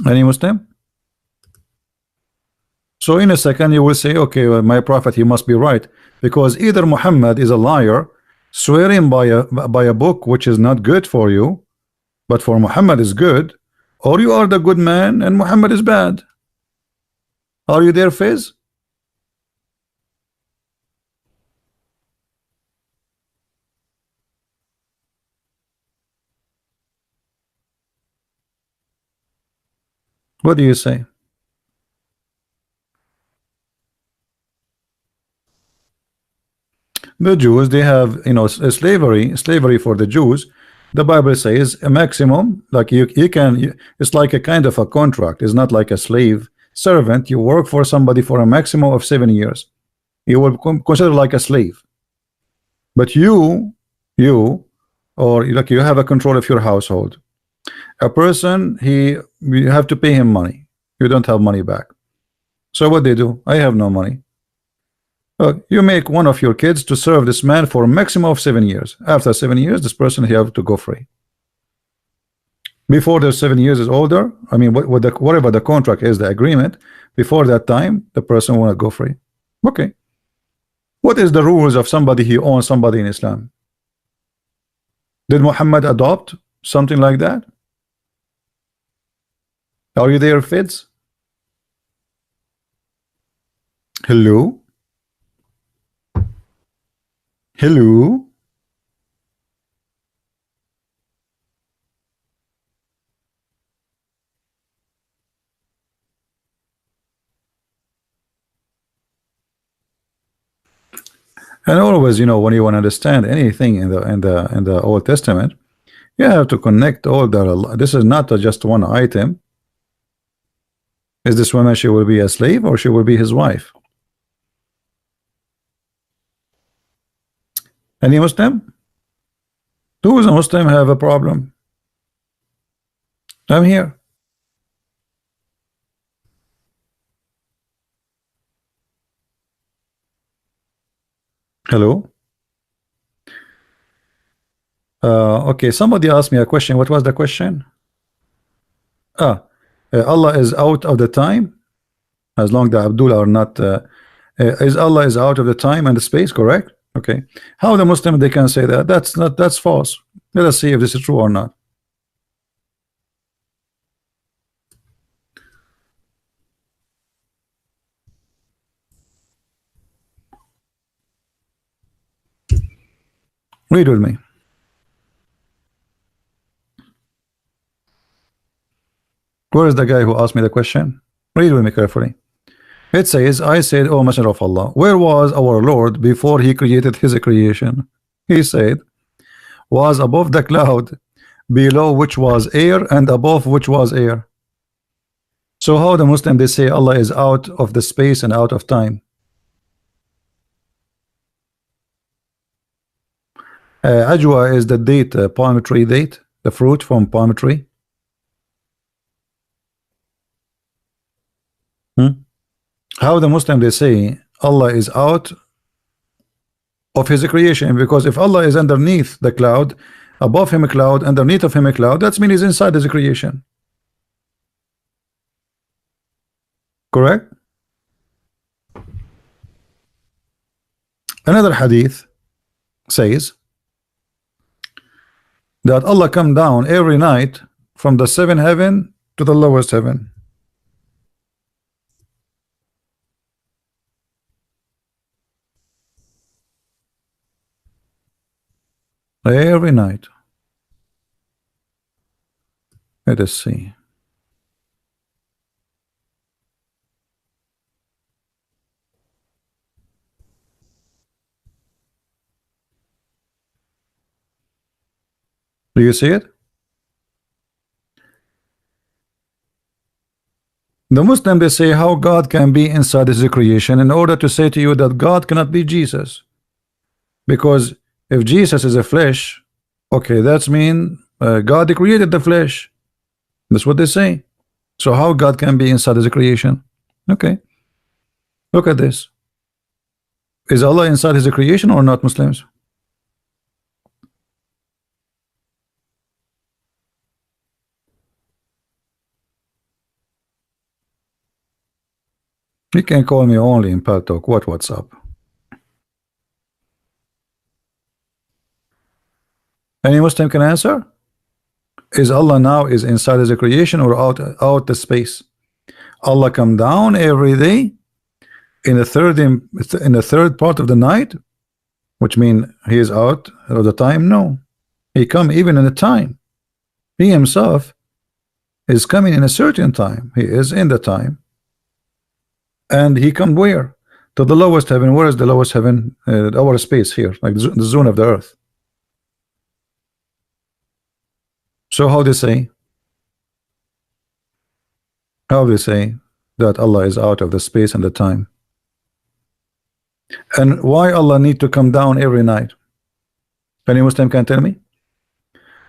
Any Muslim? So in a second you will say, okay, well, my prophet, he must be right, because either Muhammad is a liar swearing by a book which is not good for you, but for Muhammad is good, or you are the good man and Muhammad is bad. Are you there, Fizz? What do you say? The Jews, they have, you know, slavery for the Jews. The Bible says a maximum, like it's like a kind of a contract. It's not like a slave servant. You work for somebody for a maximum of 7 years. You will consider like a slave. But you, or like you have a control of your household. A person, you have to pay him money. You don't have money back. So what they do? I have no money. You make one of your kids to serve this man for a maximum of 7 years. After 7 years, this person he have to go free. Before the 7 years is older, I mean, whatever the contract is, the agreement, before that time, the person want to go free. Okay. What is the rules of somebody he owns somebody in Islam? Did Muhammad adopt something like that? Are you there, Fitz? Hello? Hello? And always, you know, when you want to understand anything in the Old Testament, you have to connect all the. This is not just one item. Is this woman, she will be a slave or she will be his wife? Any Muslim? Who is a Muslim have a problem? I'm here. Hello. Okay, somebody asked me a question. What was the question? Allah is out of the time, as long the Abdullah are not. Is Allah is out of the time and the space, correct? Okay. How the Muslim they can say that? That's false. Let us see if this is true or not. Read with me. Where is the guy who asked me the question? Read with me carefully. It says, I said, O Messenger of Allah, where was our Lord before he created his creation? He said, was above the cloud, below which was air, and above which was air. So how the Muslim they say Allah is out of the space and out of time? Ajwa is the date, palm tree date, the fruit from palm tree. How the Muslim they say Allah is out of his creation? Because if Allah is underneath the cloud, above him a cloud, underneath of him a cloud, that means he's inside his creation. Correct? Another hadith says that Allah come down every night from the seventh heaven to the lowest heaven. Every night. Let us see. Do you see it? The Muslim, they say how God can be inside his creation in order to say to you that God cannot be Jesus. Because if Jesus is a flesh, okay, that's mean God created the flesh. That's what they say. So how God can be inside his creation? Okay, look at this. Is Allah inside his creation or not, Muslims? You can call me only in Paltalk. What's up? Any Muslim can answer? Is Allah now is inside his creation or out the space? Allah come down every day in the third part of the night, which means he is out of the time? No, he come even in the time. He himself is coming in a certain time. He is in the time, and he come where? To the lowest heaven. Where is the lowest heaven? Our space here, like the zone of the earth. So how they say? How they say that Allah is out of the space and the time? And why Allah need to come down every night? Any Muslim can tell me?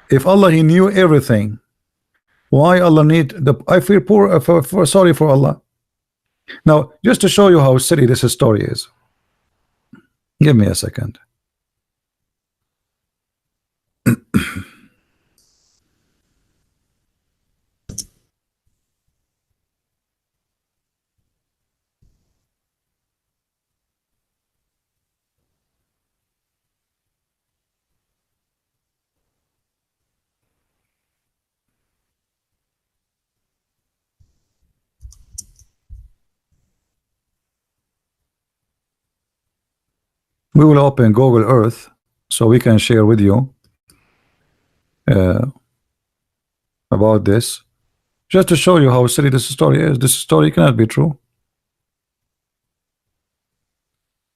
If Allah he knew everything, why Allah need the? I feel poor sorry for Allah. Now, just to show you how silly this story is, give me a second. We will open Google Earth so we can share with you about this, just to show you how silly this story is. This story cannot be true.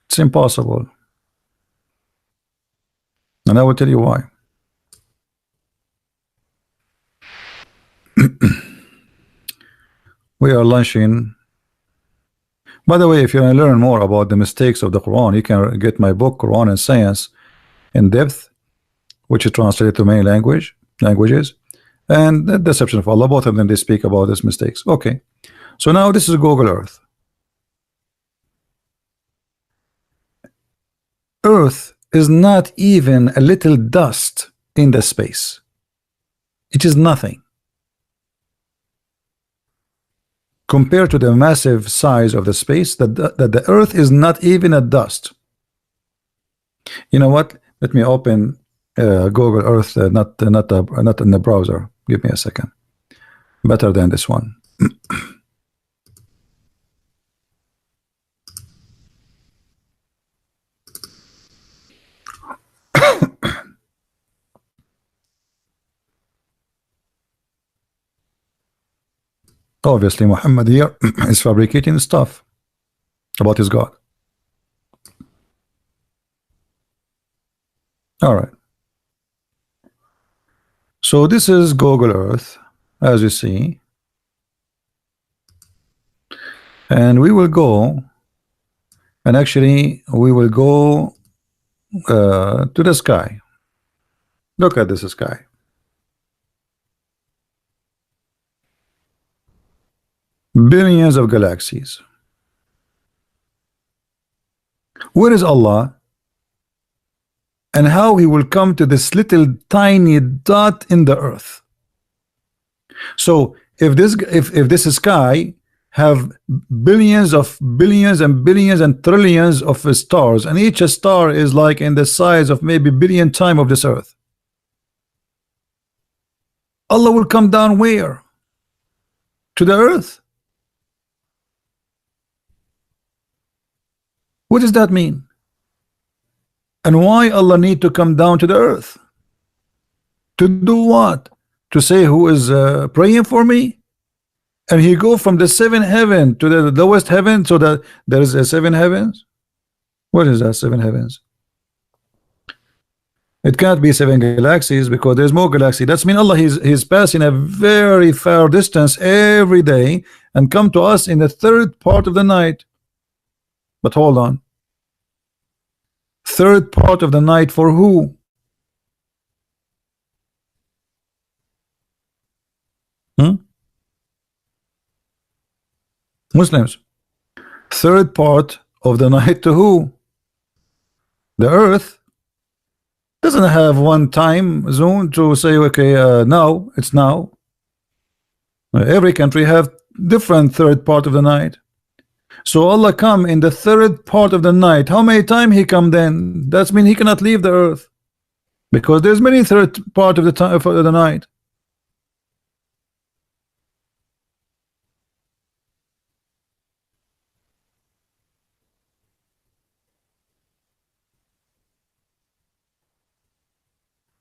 It's impossible, and I will tell you why. We are launching. By the way, if you want to learn more about the mistakes of the Quran, you can get my book Quran and Science in Depth, which is translated to many languages, and the Deception of Allah. Both of them, they speak about these mistakes. Okay, so now this is Google Earth. Earth is not even a little dust in the space. It is nothing compared to the massive size of the space. That the Earth is not even a dust. You know what? Let me open Google Earth, not in the browser. Give me a second. Better than this one. Obviously, Muhammad here is fabricating stuff about his God. All right. So this is Google Earth, as you see, and we will go, and actually we will go to the sky. Look at this sky. Billions of galaxies. Where is Allah? And how he will come to this little tiny dot in the earth? So if this sky have billions and billions and trillions of stars, and each star is like in the size of maybe billion times of this earth, Allah will come down where? To the earth. What does that mean? And why Allah need to come down to the earth? To do what? to say who is praying for me, and he go from the seven heaven to the lowest heaven, so that there is a seven heavens. What is that seven heavens? It can't be seven galaxies, because there's more galaxy. That's mean Allah he's passing a very far distance every day and come to us in the third part of the night. But hold on, third part of the night for who? Muslims. Third part of the night to who? The earth doesn't have one time zone to say, okay, now it's now. Every country have different third part of the night. So Allah come in the third part of the night. How many time he come then? That's mean he cannot leave the earth, because there's many third part of the time for the night.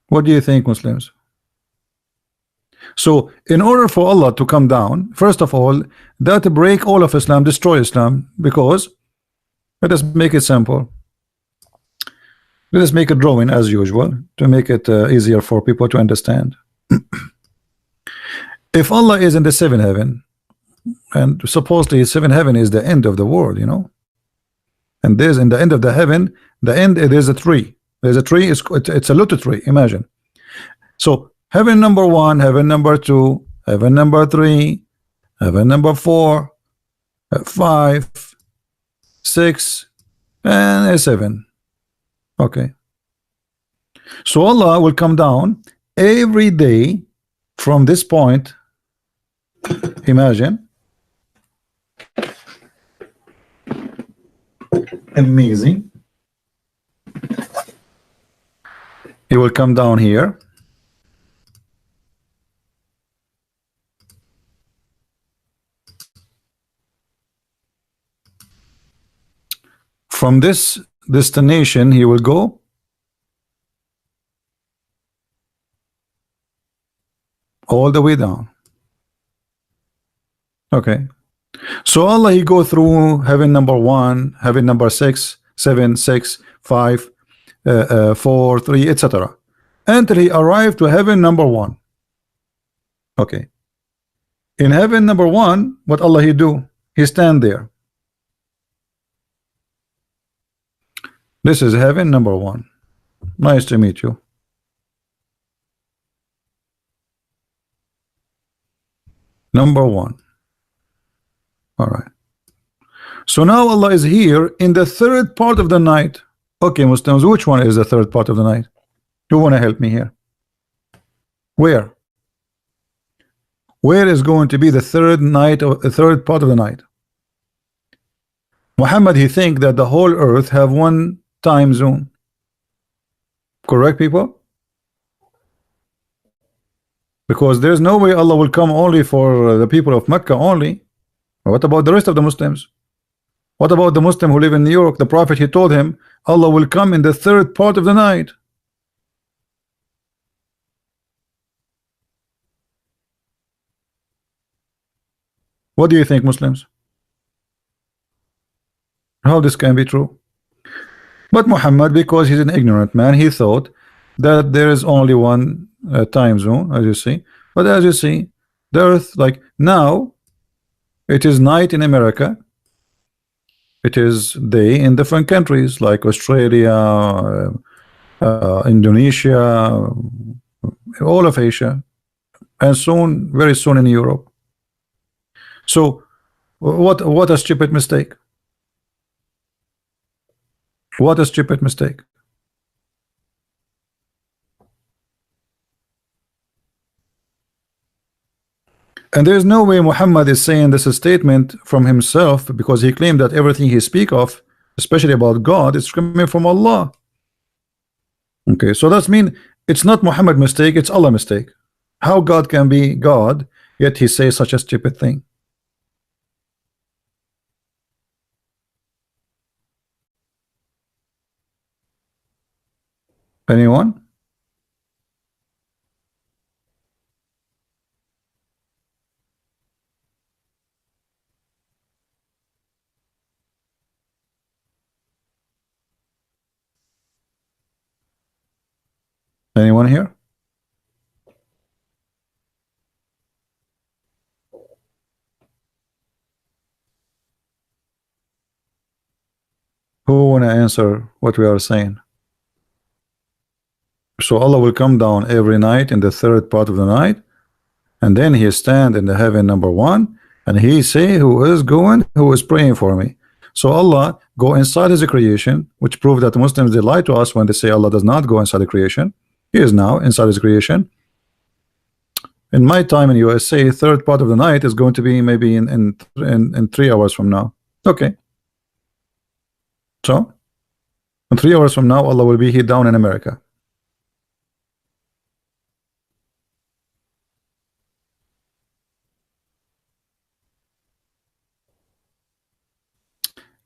What do you think, Muslims? So in order for Allah to come down, first of all, that break all of Islam, destroy Islam, because let us make it simple. Let us make a drawing as usual to make it easier for people to understand. If Allah is in the seventh heaven, and supposedly seventh heaven is the end of the world, you know, and there's in the end of the heaven, the end, there's a tree. There's a tree, it's a lotus tree, imagine. So heaven number one, heaven number two, heaven number three, heaven number four, 5, 6, and 7. Okay. So Allah will come down every day from this point. Imagine. Amazing. He will come down here. From this destination, he will go all the way down. Okay. So Allah, he go through heaven number 1, heaven number 6, 7, 6, 5, 4, 3, etc. until he arrived to heaven number 1. Okay. In heaven number 1, what Allah he do? He stand there. This is heaven number 1. Nice to meet you. Number 1. All right. So now Allah is here in the third part of the night. Okay, Muslims, which one is the third part of the night? You want to help me here? Where? Where is going to be the third night or the third part of the night? Muhammad, he think that the whole earth have one time zone. Correct, people? Because there's no way Allah will come only for the people of Mecca only. What about the rest of the Muslims? What about the Muslim who live in New York? The Prophet, he told him Allah will come in the third part of the night. What do you think, Muslims? How this can be true? But Muhammad, because he's an ignorant man, he thought that there is only one time zone, as you see. But as you see, the earth, like now, it is night in America. It is day in different countries like Australia, Indonesia, all of Asia, and soon, very soon in Europe. So, what a stupid mistake! What a stupid mistake! And there's no way Muhammad is saying this statement from himself, because he claimed that everything he speak of, especially about God, is coming from Allah. Okay, so that's mean it's not Muhammad mistake, it's Allah mistake. How God can be God, yet he says such a stupid thing? Anyone? Anyone here? Who wanna answer what we are saying? So Allah will come down every night in the third part of the night, and then He stand in the heaven number one, and He say, who is going, who is praying for me. So Allah go inside His creation, which prove that Muslims, they lie to us when they say Allah does not go inside the creation. He is now inside His creation. In my time in USA, third part of the night is going to be maybe in 3 hours from now. Okay. So in 3 hours from now, Allah will be here down in America.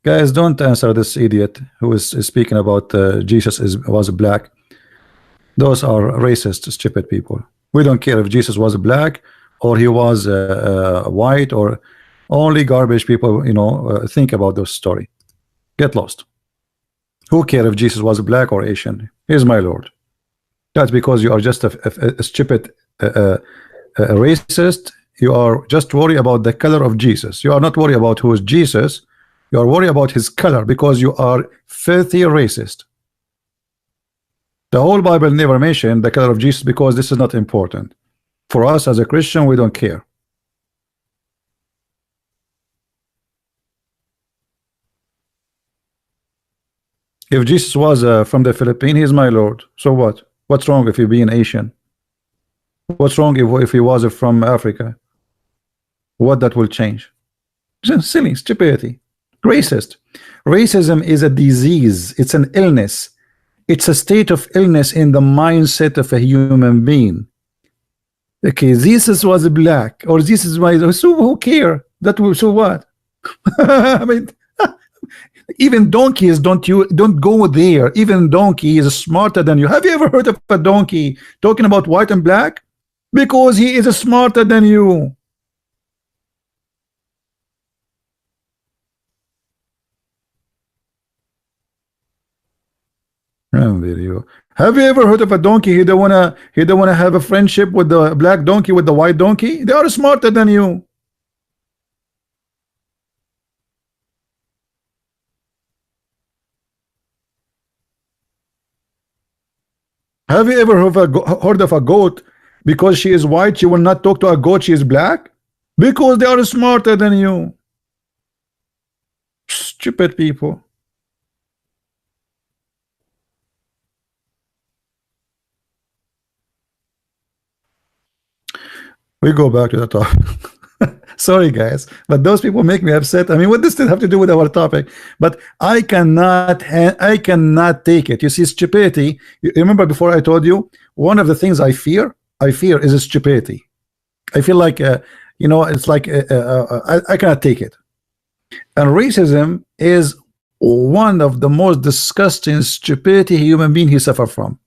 Guys, don't answer this idiot who is speaking about Jesus was black. Those are racist, stupid people. We don't care if Jesus was black or he was white, or only garbage people, you know, think about this story. Get lost. Who cares if Jesus was black or Asian? He's my Lord. That's because you are just a stupid racist. You are just worried about the color of Jesus. You are not worried about who is Jesus. You are worried about his color because you are filthy racist. The whole Bible never mentioned the color of Jesus because this is not important. For us as a Christian, we don't care. If Jesus was from the Philippines, he's my Lord. So what? What's wrong if he be an Asian? What's wrong if he was from Africa? What that will change? It's silly stupidity. Racist. Racism is a disease. It's an illness. It's a state of illness in the mindset of a human being. Okay, Jesus was black, or this is why. So who care? That will, so what? I mean, even donkeys don't go there. Even donkey is smarter than you. Have you ever heard of a donkey talking about white and black? Because he is smarter than you. Video. Have you ever heard of a donkey? He don't wanna have a friendship with the black donkey, with the white donkey. They are smarter than you. Have you ever heard of a goat? Because she is white, you will not talk to a goat, she is black? Because they are smarter than you. Stupid people. We go back to the topic. Sorry guys, but those people make me upset. I mean, what does this have to do with our topic? But I cannot take it. You see, stupidity. You remember before I told you, one of the things I fear is stupidity. I feel like you know, it's like I cannot take it. And racism is one of the most disgusting stupidity human being he suffer from.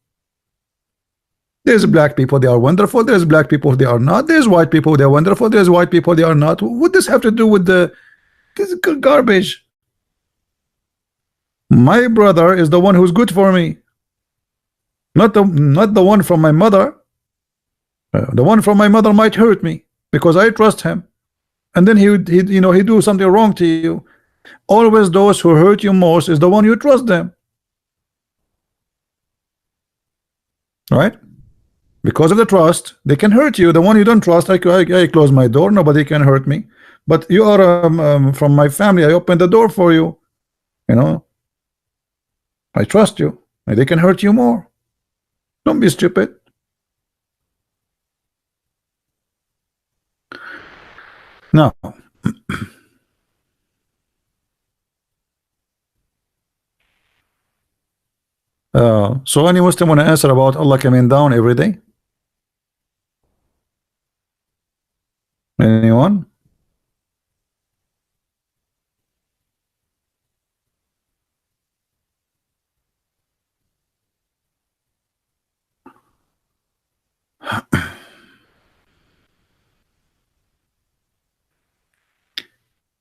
There's black people, they are wonderful. There's black people, they are not. There's white people, they are wonderful. There's white people, they are not. What does this have to do with this garbage? My brother is the one who's good for me, not the one from my mother. The one from my mother might hurt me because I trust him, and then he you know, he do something wrong to you. Always those who hurt you most is the one you trust them, right? Because of the trust, they can hurt you. The one you don't trust, I close my door, nobody can hurt me. But you are from my family, I open the door for you. You know, I trust you, and they can hurt you more. Don't be stupid. Now, so any Muslim want to answer about Allah coming down every day? Anyone?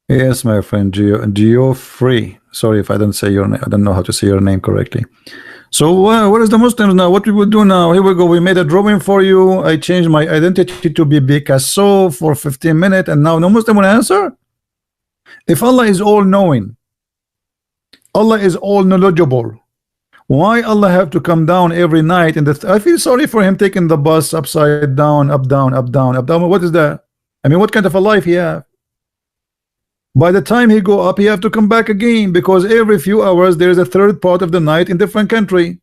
Yes, my friend Geo Free. Sorry if I don't say your name. I don't know how to say your name correctly. So what is the Muslims now? What we will do now? Here we go. We made a drawing for you. I changed my identity to be Picasso for 15 minutes, and now no Muslim will answer. If Allah is all knowing, Allah is all knowledgeable, why Allah have to come down every night? And I feel sorry for him taking the bus upside down, up down, up down, up down. What is that? I mean, what kind of a life he have? By the time he go up, he have to come back again, because every few hours there is a third part of the night in different country.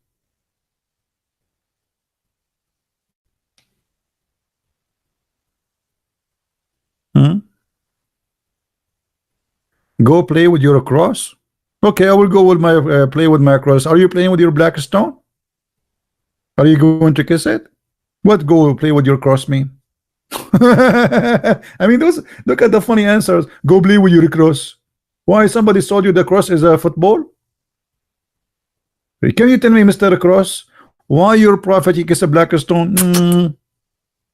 Go play with your cross. Okay, I will go with my play with my cross. Are you playing with your black stone? Are you going to kiss it? What go play with your cross mean? I mean, those, look at the funny answers. Go play with your cross. Why, somebody told you the cross is a football? Can you tell me, Mr. Cross, why your prophet he kiss a black stone?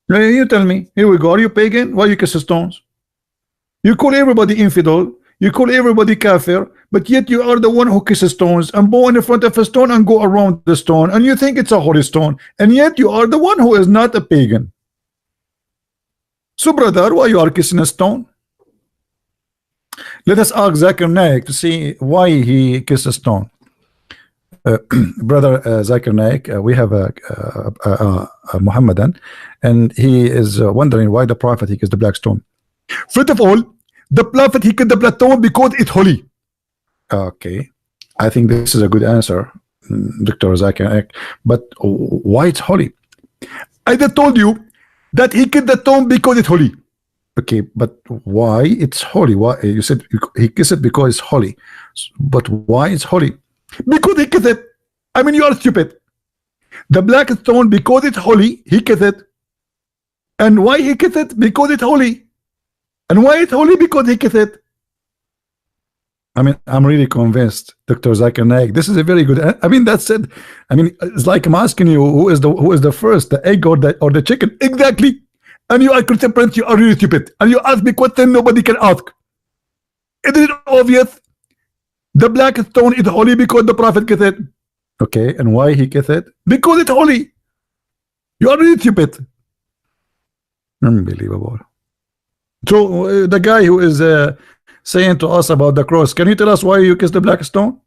You tell me. Here we go. Are you pagan? Why you kiss stones? You call everybody infidel, you call everybody kafir, but yet you are the one who kisses stones and go in front of a stone and go around the stone, and you think it's a holy stone, and yet you are the one who is not a pagan. So brother, why you are kissing a stone? Let us ask Zakir Naik to see why he kissed a stone. Brother Zakir Naik, we have a Muhammadan, and he is wondering why the prophet he kissed the black stone. First of all, the prophet he kissed the black stone because it's holy. Okay, I think this is a good answer, Dr. Zakir Naik. But why it's holy? I just told you that he kissed the stone because it's holy. Okay, but why it's holy? Why you said he kissed it because it's holy, but why it's holy? Because he kissed it. I mean, you are stupid. The black stone, because it's holy, he kissed it. And why he kissed it? Because it's holy. And why it's holy? Because he kissed it. I mean, I'm really convinced, Dr. Zakir Naik. This is a very good. I mean, that's it. I mean, it's like I'm asking you, who is the first, the egg or the chicken? Exactly. And you are Christian Prince. You are really stupid. And you ask me question nobody can ask. Isn't it obvious? The black stone is holy because the prophet kissed it. Okay, and why he kissed it? Because it's holy. You are really stupid. Unbelievable. So the guy who is saying to us about the cross, can you tell us why you kissed the black stone?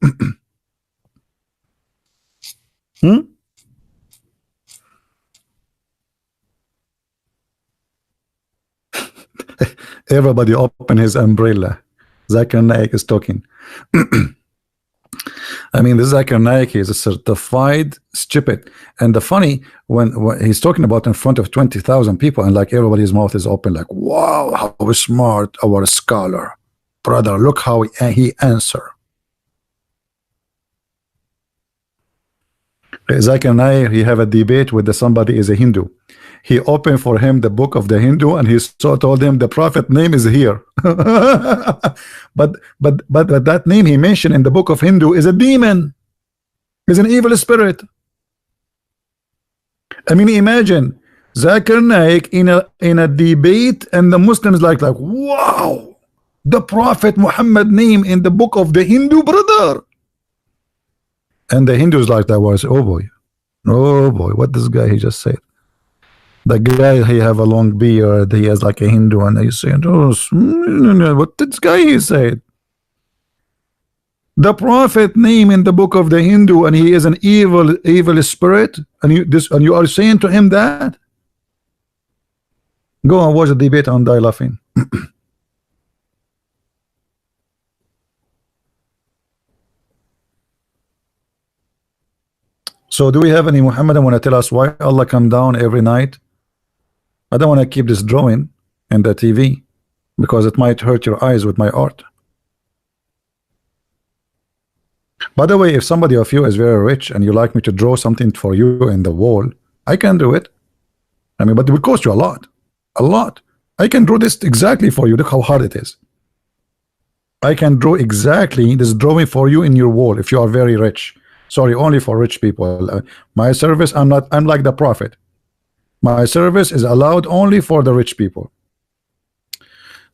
Everybody open his umbrella. Zakir Naik is talking. I mean, this Zakir Naik is a certified stupid. And the funny, when he's talking about in front of 20,000 people, and like everybody's mouth is open, like, wow, how smart our scholar. Brother, look how he answer. Zakir Naik, he have a debate with somebody is a Hindu. He opened for him the book of the Hindu, and he told him the prophet name is here. but that name he mentioned in the book of Hindu is a demon, is an evil spirit. I mean, imagine Zakir Naik in a debate, and the Muslims like wow, the prophet Muhammad name in the book of the Hindu, brother. And the Hindus like that was, oh boy, what this guy he just said. The guy, he have a long beard, he has like a Hindu, and he's saying, oh, what this guy he said? The prophet name in the book of the Hindu, and he is an evil spirit, and you are saying to him that? Go and watch the debate and die laughing. So do we have any Muhammadan want to tell us why Allah come down every night? I don't want to keep this drawing in the TV because it might hurt your eyes with my art. By the way, if somebody of you is very rich and you like me to draw something for you in the wall, I can do it. I mean, but it will cost you a lot. I can draw this exactly for you. Look how hard it is. I can draw exactly this drawing for you in your wall if you are very rich. Sorry, only for rich people. My service, I'm like the prophet. My service is allowed only for the rich people.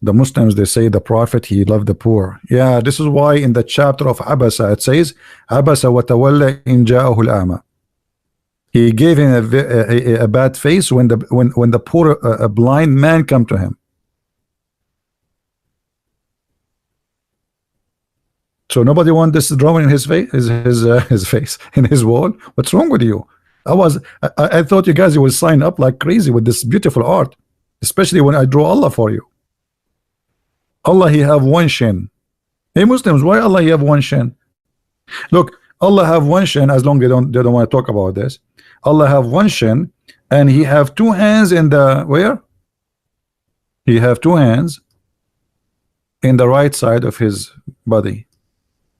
The Muslims, they say the Prophet, he loved the poor. Yeah, this is why in the chapter of Abasa it says, Abasa wa tawalla in ja'ahu al-a'ma. He gave him a bad face when the poor a blind man come to him. So nobody want this drawing in his face, his face in his wall. What's wrong with you? I thought you guys will sign up like crazy with this beautiful art, especially when I draw Allah for you. Allah, he have one shin. Hey Muslims, why Allah he have one shin? Look, Allah have one shin, as long as they don't want to talk about this. Allah have one shin, and he have two hands in the where? He have two hands in the right side of his body.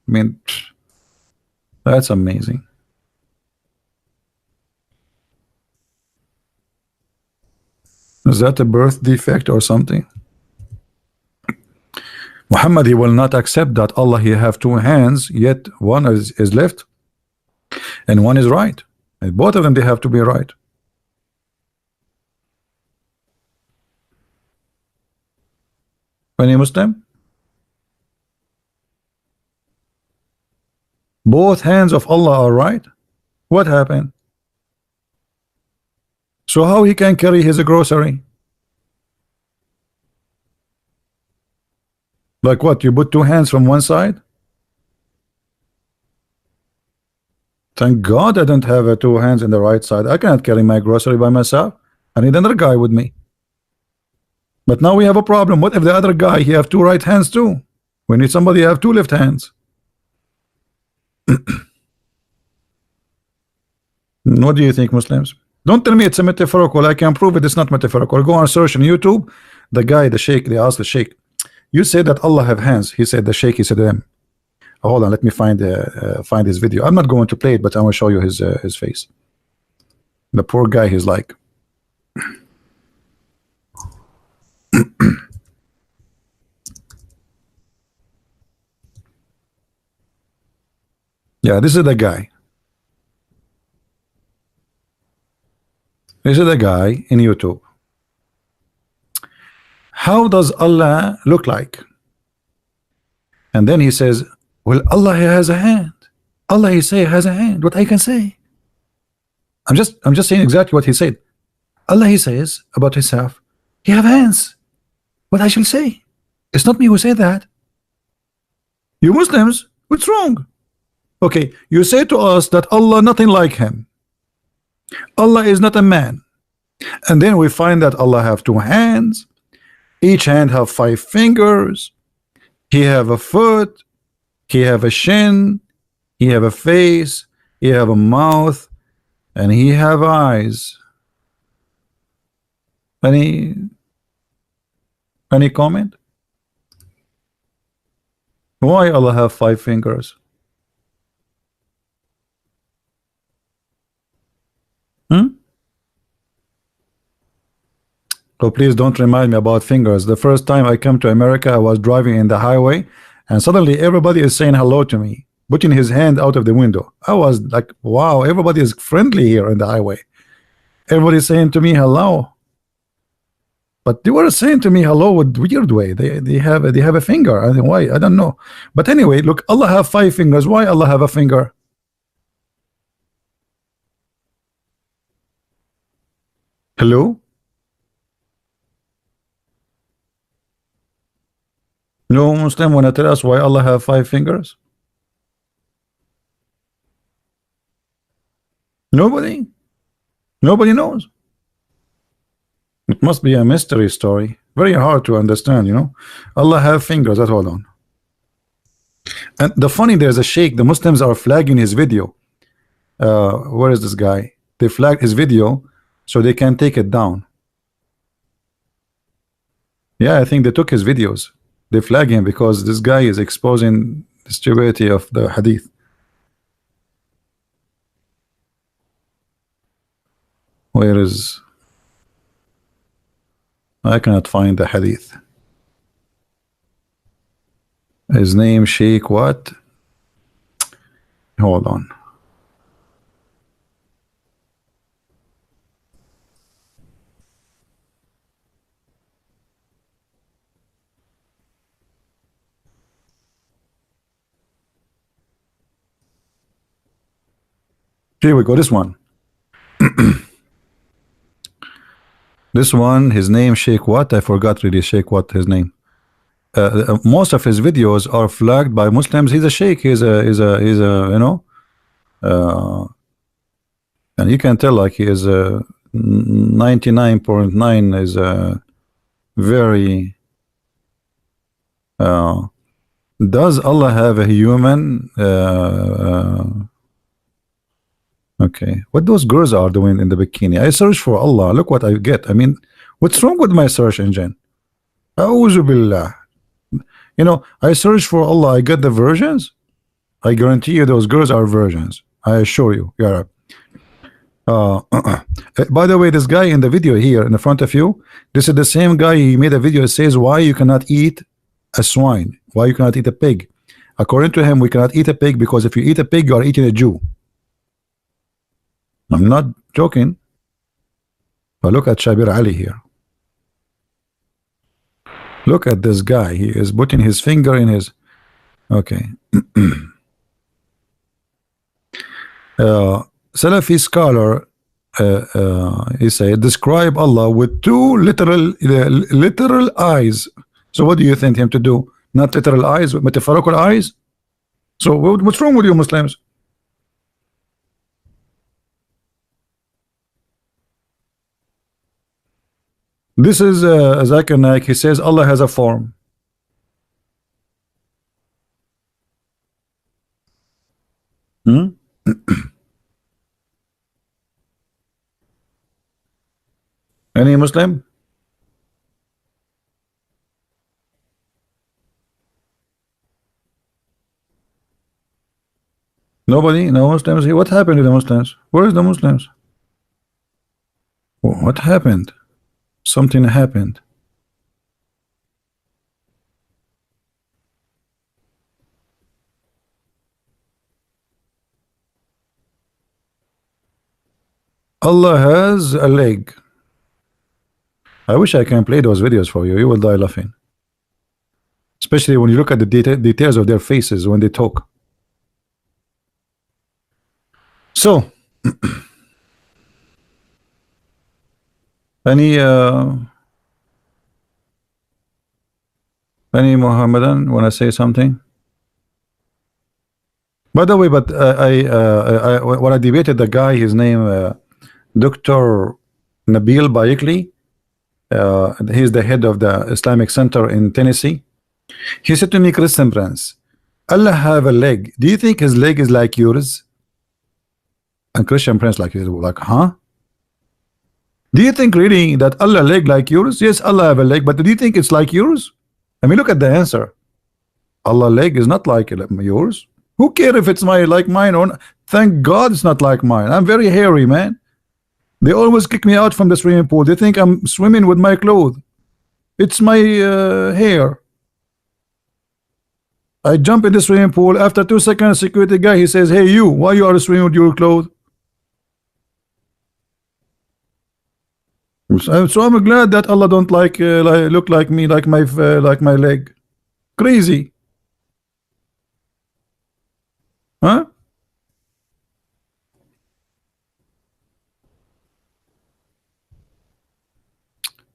I mean, that's amazing. Is that a birth defect or something? Muhammad, he will not accept that Allah he have two hands, yet one is left and one is right, and both of them they have to be right. Any Muslim? Both hands of Allah are right. What happened? So how he can carry his grocery? Like what? You put two hands from one side? Thank God I don't have two hands in the right side. I cannot carry my grocery by myself. I need another guy with me. But now we have a problem. What if the other guy he have two right hands too? We need somebody who have two left hands. What do you think, Muslims? Don't tell me it's a metaphorical. I can prove it. It's not metaphorical. Go on search on YouTube. The guy, the sheikh, they asked the sheikh, you said that Allah have hands. He said, the sheikh, he said to them, hold on, let me find his video. I'm not going to play it, but I will show you his face. The poor guy, he's like, yeah, this is the guy. This is the guy in YouTube. How does Allah look like? And then he says, well, Allah has a hand. Allah he say has a hand. What I can say? I'm just saying exactly what he said. Allah he says about himself, he have hands. What I shall say? It's not me who say that. You Muslims, what's wrong? Okay, you say to us that Allah nothing like him. Allah is not a man. And then we find that Allah have two hands. Each hand have 5 fingers. He have a foot. He have a shin. He have a face. He have a mouth. And he have eyes. Any comment? Why Allah have 5 fingers? Oh, please don't remind me about fingers. The first time I came to America, I was driving in the highway, and suddenly everybody is saying hello to me, putting his hand out of the window. I was like, wow, everybody is friendly here in the highway. Everybody is saying to me hello. But they were saying to me hello with weird way. They have a finger. I think why? I don't know. But anyway, look, Allah have 5 fingers. Why Allah have a finger? Hello? No Muslim wanna tell us why Allah have 5 fingers? Nobody? Nobody knows. It must be a mystery story. Very hard to understand, you know. Allah have fingers. That hold on. And the funny, there's a sheikh. The Muslims are flagging his video. Where is this guy? They flagged his video so they can take it down. Yeah, I think they took his videos. They flag him because this guy is exposing the stupidity of the hadith. Where is? I cannot find the hadith. His name Sheikh what? Hold on. Here we go. This one. This one, his name Sheikh what? I forgot really. Sheikh what his name? Most of his videos are flagged by Muslims. He's a sheikh. He's a you know, and you can tell like he is a 99.9 is a very. Does Allah have a human? Okay, what those girls are doing in the bikini? I search for Allah. Look what I get. I mean, what's wrong with my search engine? A'udhu billah. You know, I search for Allah. I get the versions. I guarantee you, those girls are virgins. I assure you. Yeah. By the way, this guy in the video here in the front of you, this is the same guy. He made a video that says why you cannot eat a swine, why you cannot eat a pig. According to him, we cannot eat a pig because if you eat a pig, you are eating a Jew. I'm not joking. But look at Shabir Ali here. Look at this guy. He is putting his finger in his. Okay. Salafi scholar, he said, describe Allah with two literal eyes. So what do you think him to do? Not literal eyes, but metaphorical eyes? So what's wrong with you Muslims? This is Zakir Naik. He says Allah has a form. Any Muslim? Nobody? No Muslims here? What happened to the Muslims? Where is the Muslims? What happened? Something happened. Allah has a leg. I wish I can play those videos for you. You will die laughing. Especially when you look at the details of their faces when they talk. So, any Muhammadan want to say something? By the way, but when I debated the guy, his name Dr. Nabil Bayekli, he's the head of the Islamic Center in Tennessee. He said to me, Christian Prince, Allah have a leg. Do you think his leg is like yours? And Christian Prince like huh? Do you think really that Allah leg like yours? Yes, Allah have a leg, but do you think it's like yours? I mean, look at the answer. Allah leg is not like yours. Who cares if it's like mine or not? Thank God it's not like mine. I'm very hairy, man. They always kick me out from the swimming pool. They think I'm swimming with my clothes. It's my hair. I jump in the swimming pool. After 2 seconds, security guy, he says, hey, you, why you are swimming with your clothes? So I'm glad that Allah don't look like me, like my leg. Crazy, huh?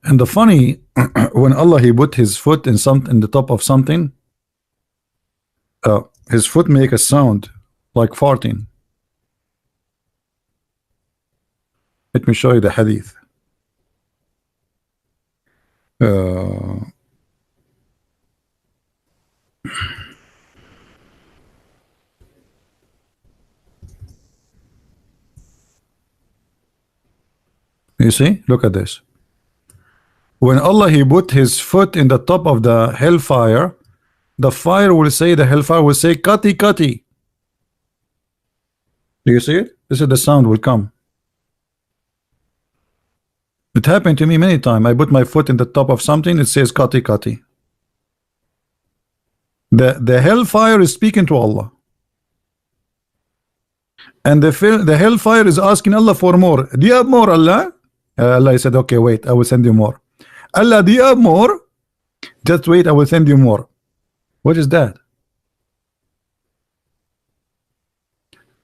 And the funny, when Allah he put his foot in the top of something, his foot make a sound like farting. Let me show you the hadith. You see, look at this. When Allah he put his foot in the top of the hellfire, the fire will say, the hellfire will say, Kati Kati. Do you see it? This is the sound will come. It happened to me many times. I put my foot in the top of something, it says Kati Kati. The hellfire is speaking to Allah. And the hellfire is asking Allah for more. Do you have more, Allah? Allah said, okay, wait, I will send you more. Allah, do you have more? Just wait, I will send you more. What is that?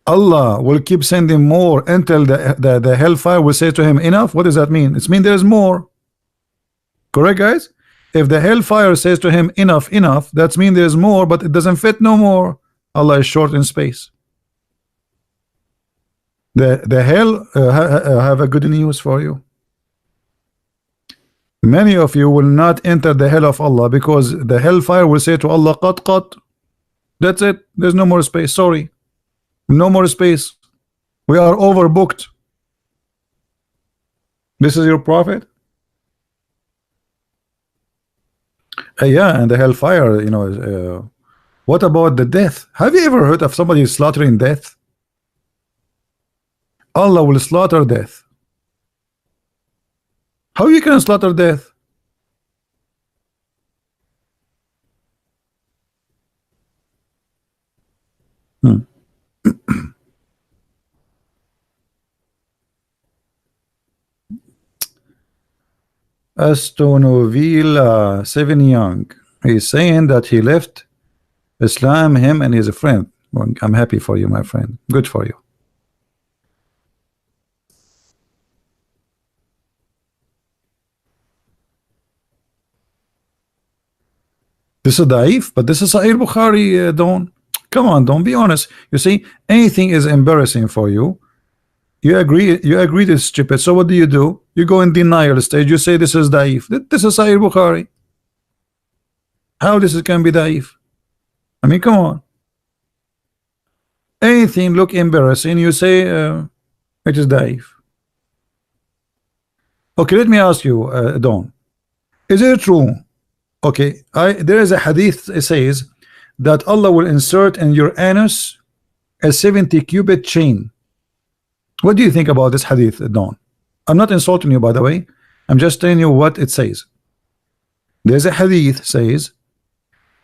Allah will keep sending more until the hellfire will say to him, enough. What does that mean? It means there's more. Correct, guys? If the hellfire says to him, enough, enough, that means there's more, but it doesn't fit no more. Allah is short in space. The hell have a good news for you. Many of you will not enter the hell of Allah because the hellfire will say to Allah, qat qat. That's it. There's no more space. Sorry. No more space. We are overbooked. This is your prophet? Yeah, and the hellfire, you know. What about the death? Have you ever heard of somebody slaughtering death? Allah will slaughter death. How you can slaughter death? Astonovilla 7 Young. He's saying that he left Islam, him and his friend. Well, I'm happy for you, my friend. Good for you. This is Daif, but this is Sahih Bukhari, Don. Come on, don't be honest. You see, anything is embarrassing for you. You agree this is stupid. So what do? You go in denial stage. You say this is Daif. This is Sahih Bukhari. How this can be Daif? I mean, come on. Anything look embarrassing, you say it is Daif. Okay, let me ask you, Don. Is it true? Okay, there is a hadith. It says that Allah will insert in your anus a 70 cubit chain. What do you think about this hadith, Don? I'm not insulting you, by the way. I'm just telling you what it says. There's a hadith says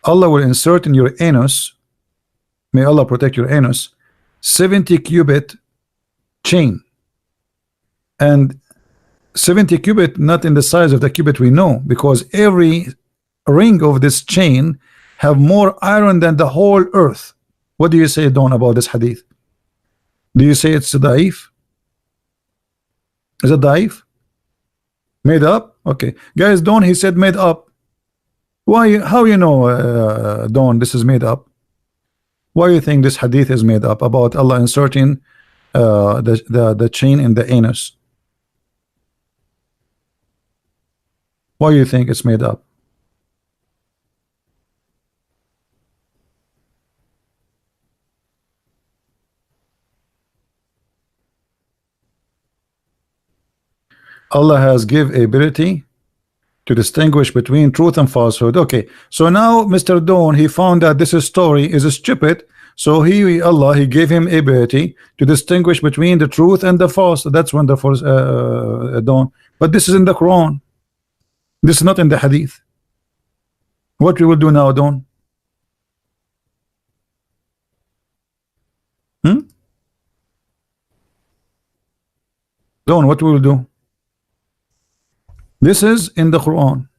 Allah will insert in your anus, may Allah protect your anus, 70 cubit chain. And 70 cubit not in the size of the cubit we know, because every ring of this chain have more iron than the whole earth. What do you say, Don, about this hadith? Do you say it's daif? Is it daif? Made up? Okay, guys, Don, he said made up. Why? How you know, Don, this is made up? Why you think this hadith is made up about Allah inserting the chain in the anus? Why you think it's made up? Allah has give ability to distinguish between truth and falsehood. Okay, so now Mr. Don, he found that this story is stupid, so Allah gave him ability to distinguish between the truth and the false. That's wonderful, Don. But this is in the Quran. This is not in the hadith. What we will do now, Don? Don, what we will do? This is in the Quran.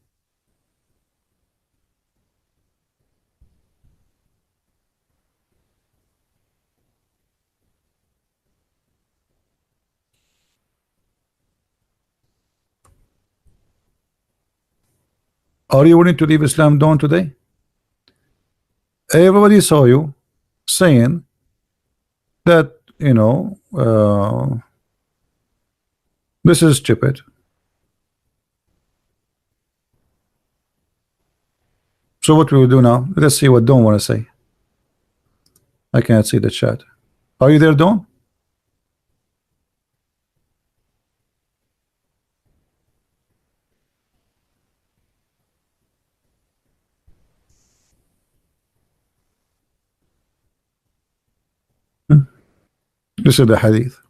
Are you willing to leave Islam, Don, today? Everybody saw you saying that, you know, this is stupid. So what we will do now? Let's see what Don want to say. I can't see the chat. Are you there, Don? This is the hadith.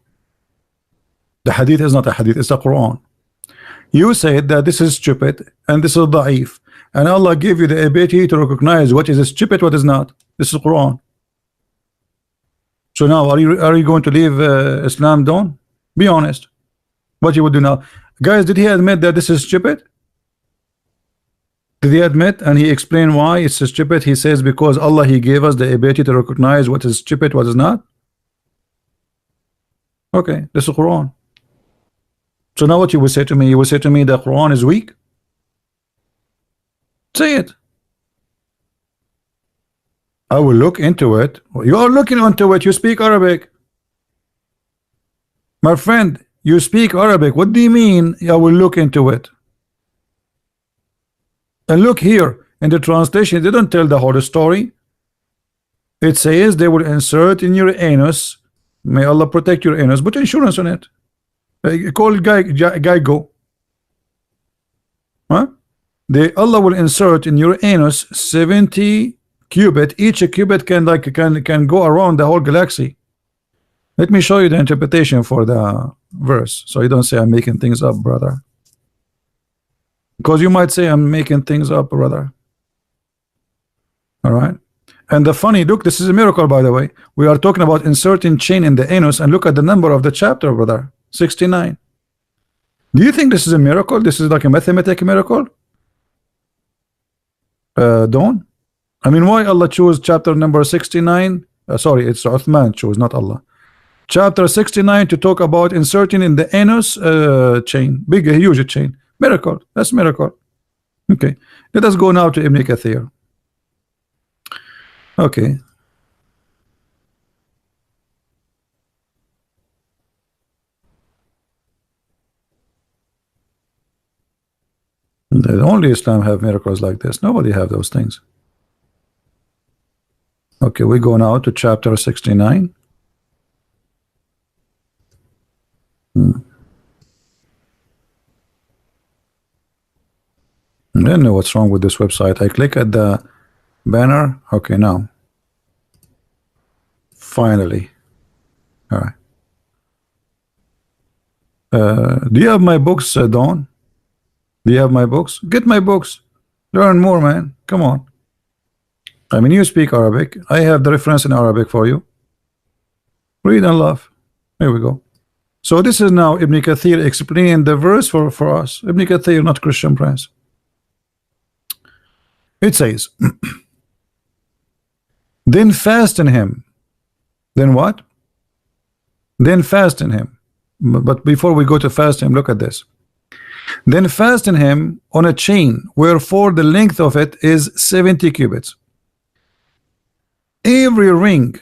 The hadith is not a hadith, it's the Quran. You said that this is stupid and this is da'if, and Allah gave you the ability to recognize what is stupid, what is not. This is Quran. So now are you going to leave Islam, Don? Be honest. What you would do now? Guys, did he admit that this is stupid? Did he admit and he explained why it's stupid? He says because Allah, he gave us the ability to recognize what is stupid, what is not. Okay, this is Quran. So now what you will say to me? You will say to me the Quran is weak? Say it. I will look into it. You are looking into it. You speak Arabic. My friend, you speak Arabic. What do you mean I will look into it? And look here in the translation, they don't tell the whole story. It says they will insert in your anus. May Allah protect your anus. Put insurance on it. Call Geico. Huh? Allah will insert in your anus 70 cubit. Each cubit can go around the whole galaxy. Let me show you the interpretation for the verse, so you don't say I'm making things up, brother. Because you might say I'm making things up, brother. All right. And the funny, look, this is a miracle, by the way. We are talking about inserting chain in the anus, and look at the number of the chapter, brother. 69. Do you think this is a miracle? This is like a mathematical miracle? Don't. I mean, why Allah chose chapter number 69? Sorry, it's Uthman chose, not Allah. Chapter 69 to talk about inserting in the anus chain, big, huge chain. Miracle. That's miracle. Okay. Let us go now to Ibn Kathir. Okay. The only Islam have miracles like this. Nobody have those things. Okay, we go now to chapter 69. I don't know what's wrong with this website. I click at the banner. Okay, now. Finally. All right. Do you have my books, Dawn? Do you have my books? Get my books. Learn more, man. Come on. I mean, you speak Arabic. I have the reference in Arabic for you. Read and laugh. Here we go. So this is now Ibn Kathir explaining the verse for us. Ibn Kathir, not Christian Prince. It says, then fasten him. Then what? Then fasten him. But before we go to fasten him, look at this. Then fasten him on a chain, wherefore the length of it is 70 cubits. Every ring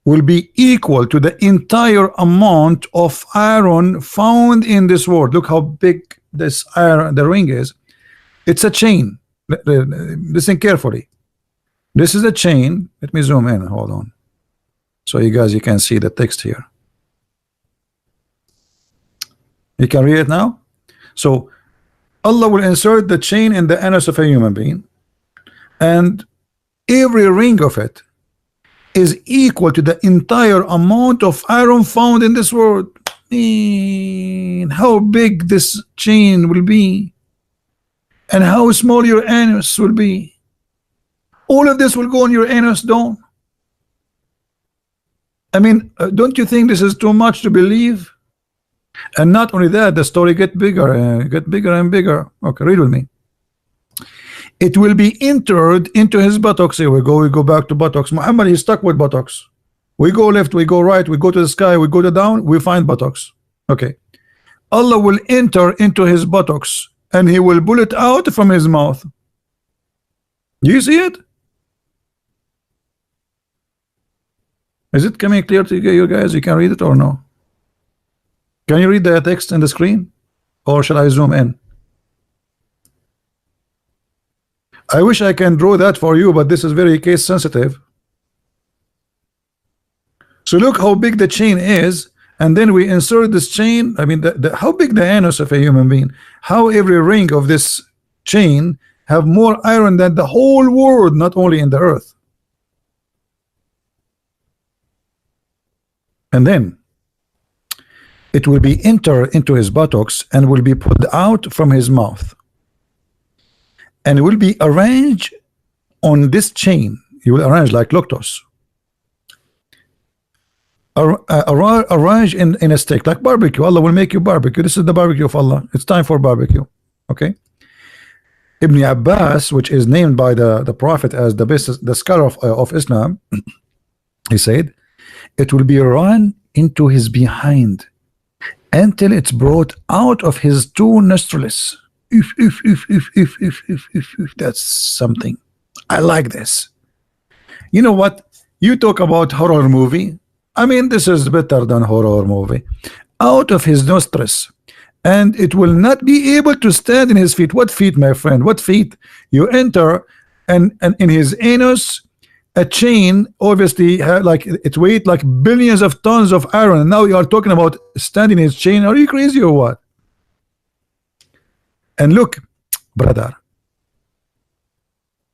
will be equal to the entire amount of iron found in this world. Look how big this iron, the ring is. It's a chain. Listen carefully. This is a chain. Let me zoom in. Hold on. So you guys, you can see the text here. You can read it now. So Allah will insert the chain in the anus of a human being, and every ring of it is equal to the entire amount of iron found in this world. Man, how big this chain will be, and how small your anus will be. All of this will go in your anus, don't? I mean, don't you think this is too much to believe? And not only that, the story get bigger and bigger. Okay, read with me. It will be entered into his buttocks. Here we go back to buttocks. Muhammad is stuck with buttocks. We go left, we go right, we go to the sky, we go to down, we find buttocks. Okay. Allah will enter into his buttocks, and he will pull it out from his mouth. Do you see it? Is it coming clear to you guys? You can read it or no? Can you read the text in the screen, or shall I zoom in? I wish I can draw that for you, but this is very case sensitive. So look how big the chain is, and then we insert this chain. I mean, how big the anus of a human being? How every ring of this chain have more iron than the whole world, not only in the earth. And then it will be entered into his buttocks and will be pulled out from his mouth, and will be arranged on this chain. You will arrange like Loctos. Arrange in a stick like barbecue. Allah will make you barbecue. This is the barbecue of Allah. It's time for barbecue. Okay. Ibn Abbas, which is named by the Prophet as the scholar of Islam, he said, it will be run into his behind until it's brought out of his two nostrils. If that's something. I like this. You know what? You talk about horror movie. I mean, this is better than horror movie. Out of his nostrils, and it will not be able to stand in his feet. What feet, my friend? What feet? You enter, and in his anus, a chain, obviously, like it weight like billions of tons of iron. And now you are talking about standing his chain. Are you crazy or what? And look, brother,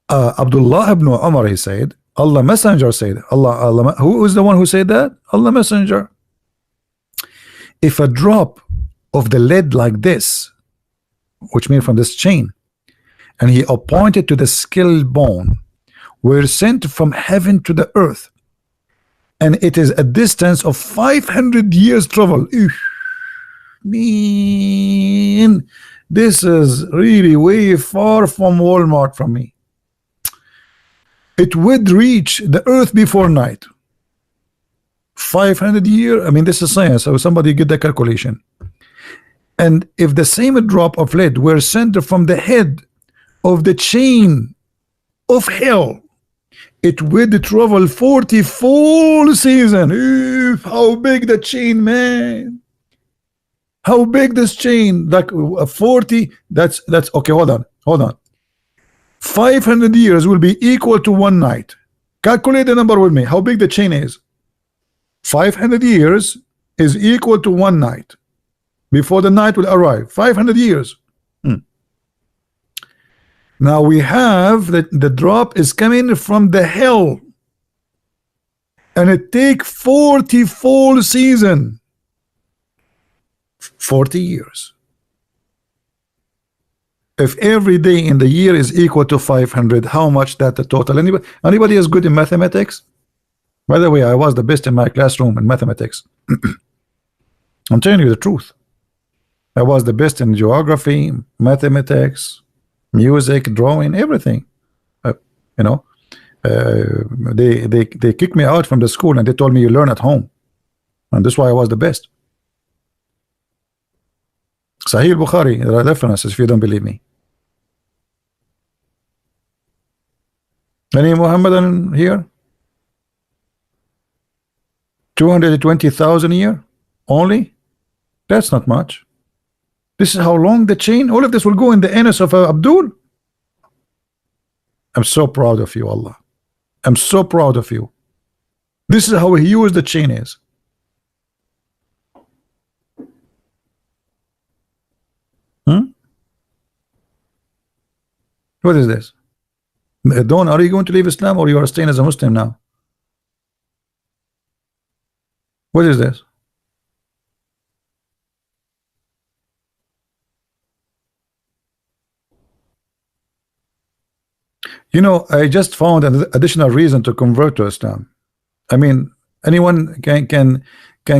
Abdullah ibn Umar, he said, Allah Messenger said, Allah, who is the one who said that? Allah Messenger. If a drop of the lead like this, which means from this chain, and he appointed to the skull bone, were sent from heaven to the earth, and it is a distance of 500 years travel. Man, this is really way far from Walmart from me. It would reach the earth before night. 500 years. I mean, this is science. So somebody get the calculation. And if the same drop of lead were sent from the head of the chain of hell, it would travel 40 full season. How big the chain, man? How big this chain? Like 40. That's okay. Hold on. 500 years will be equal to one night. Calculate the number with me. How big the chain is? 500 years is equal to one night before the night will arrive. 500 years. Now we have that the drop is coming from the hell, and it take 40 full season. 40 years. If every day in the year is equal to 500, how much that the total? Anybody is good in mathematics? By the way, I was the best in my classroom in mathematics. I'm telling you the truth. I was the best in geography, mathematics, music, drawing, everything. They kicked me out from the school and they told me you learn at home, and that's why I was the best. Sahih Bukhari, there are references if you don't believe me. Any Muhammadan here? 220,000 a year only? That's not much. This is how long the chain, all of this will go in the anus of Abdul. I'm so proud of you, Allah. I'm so proud of you. This is how huge the chain is. What is this? Dawn, are you going to leave Islam or you are staying as a Muslim now? What is this? You know, I just found an additional reason to convert to Islam. I mean, anyone can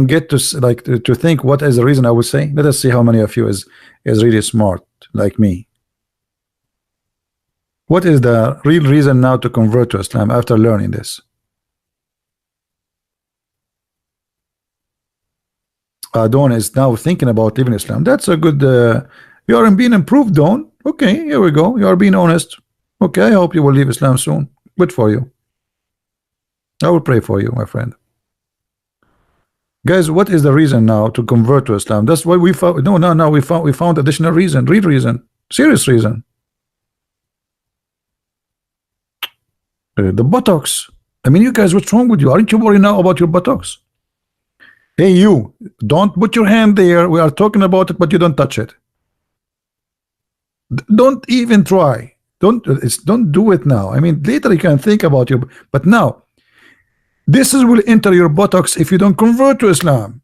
get to like to think what is the reason. I would say, let us see how many of you is really smart like me. What is the real reason now to convert to Islam after learning this? Dawn is now thinking about leaving Islam. That's a good. You are being improved, Dawn. Okay, here we go. You are being honest. Okay, I hope you will leave Islam soon. Good for you. I will pray for you, my friend. Guys, what is the reason now to convert to Islam? That's what we found. No. We found additional reason, real reason, serious reason. The buttocks. I mean, you guys, what's wrong with you? Aren't you worried now about your buttocks? Hey, you, don't put your hand there. We are talking about it, but you don't touch it. Don't even try. Don't do it now. I mean, later you can think about your, but now this will enter your buttocks if you don't convert to Islam.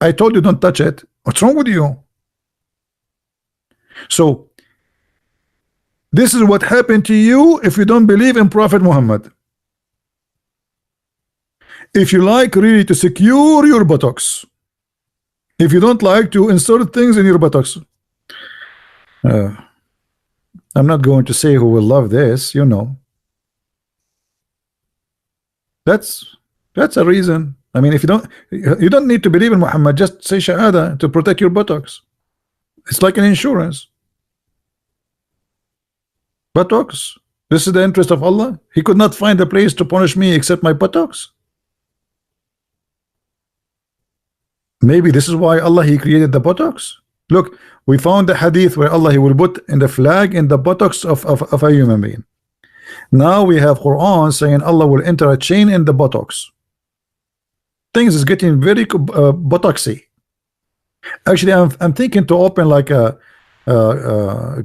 I told you don't touch it. What's wrong with you? So this is what happened to you if you don't believe in Prophet Muhammad. If you like really to secure your buttocks, if you don't like to insert things in your buttocks, I'm not going to say who will love this, you know. That's That's a reason. I mean, if you don't need to believe in Muhammad, just say Shahada to protect your buttocks. It's like an insurance. Buttocks. This is the interest of Allah. He could not find a place to punish me except my buttocks. Maybe this is why Allah He created the buttocks. Look, we found the hadith where Allah He will put in the flag in the buttocks of a human being. Now we have Quran saying Allah will enter a chain in the buttocks. Things is getting very buttocksy. Actually, I'm thinking to open like a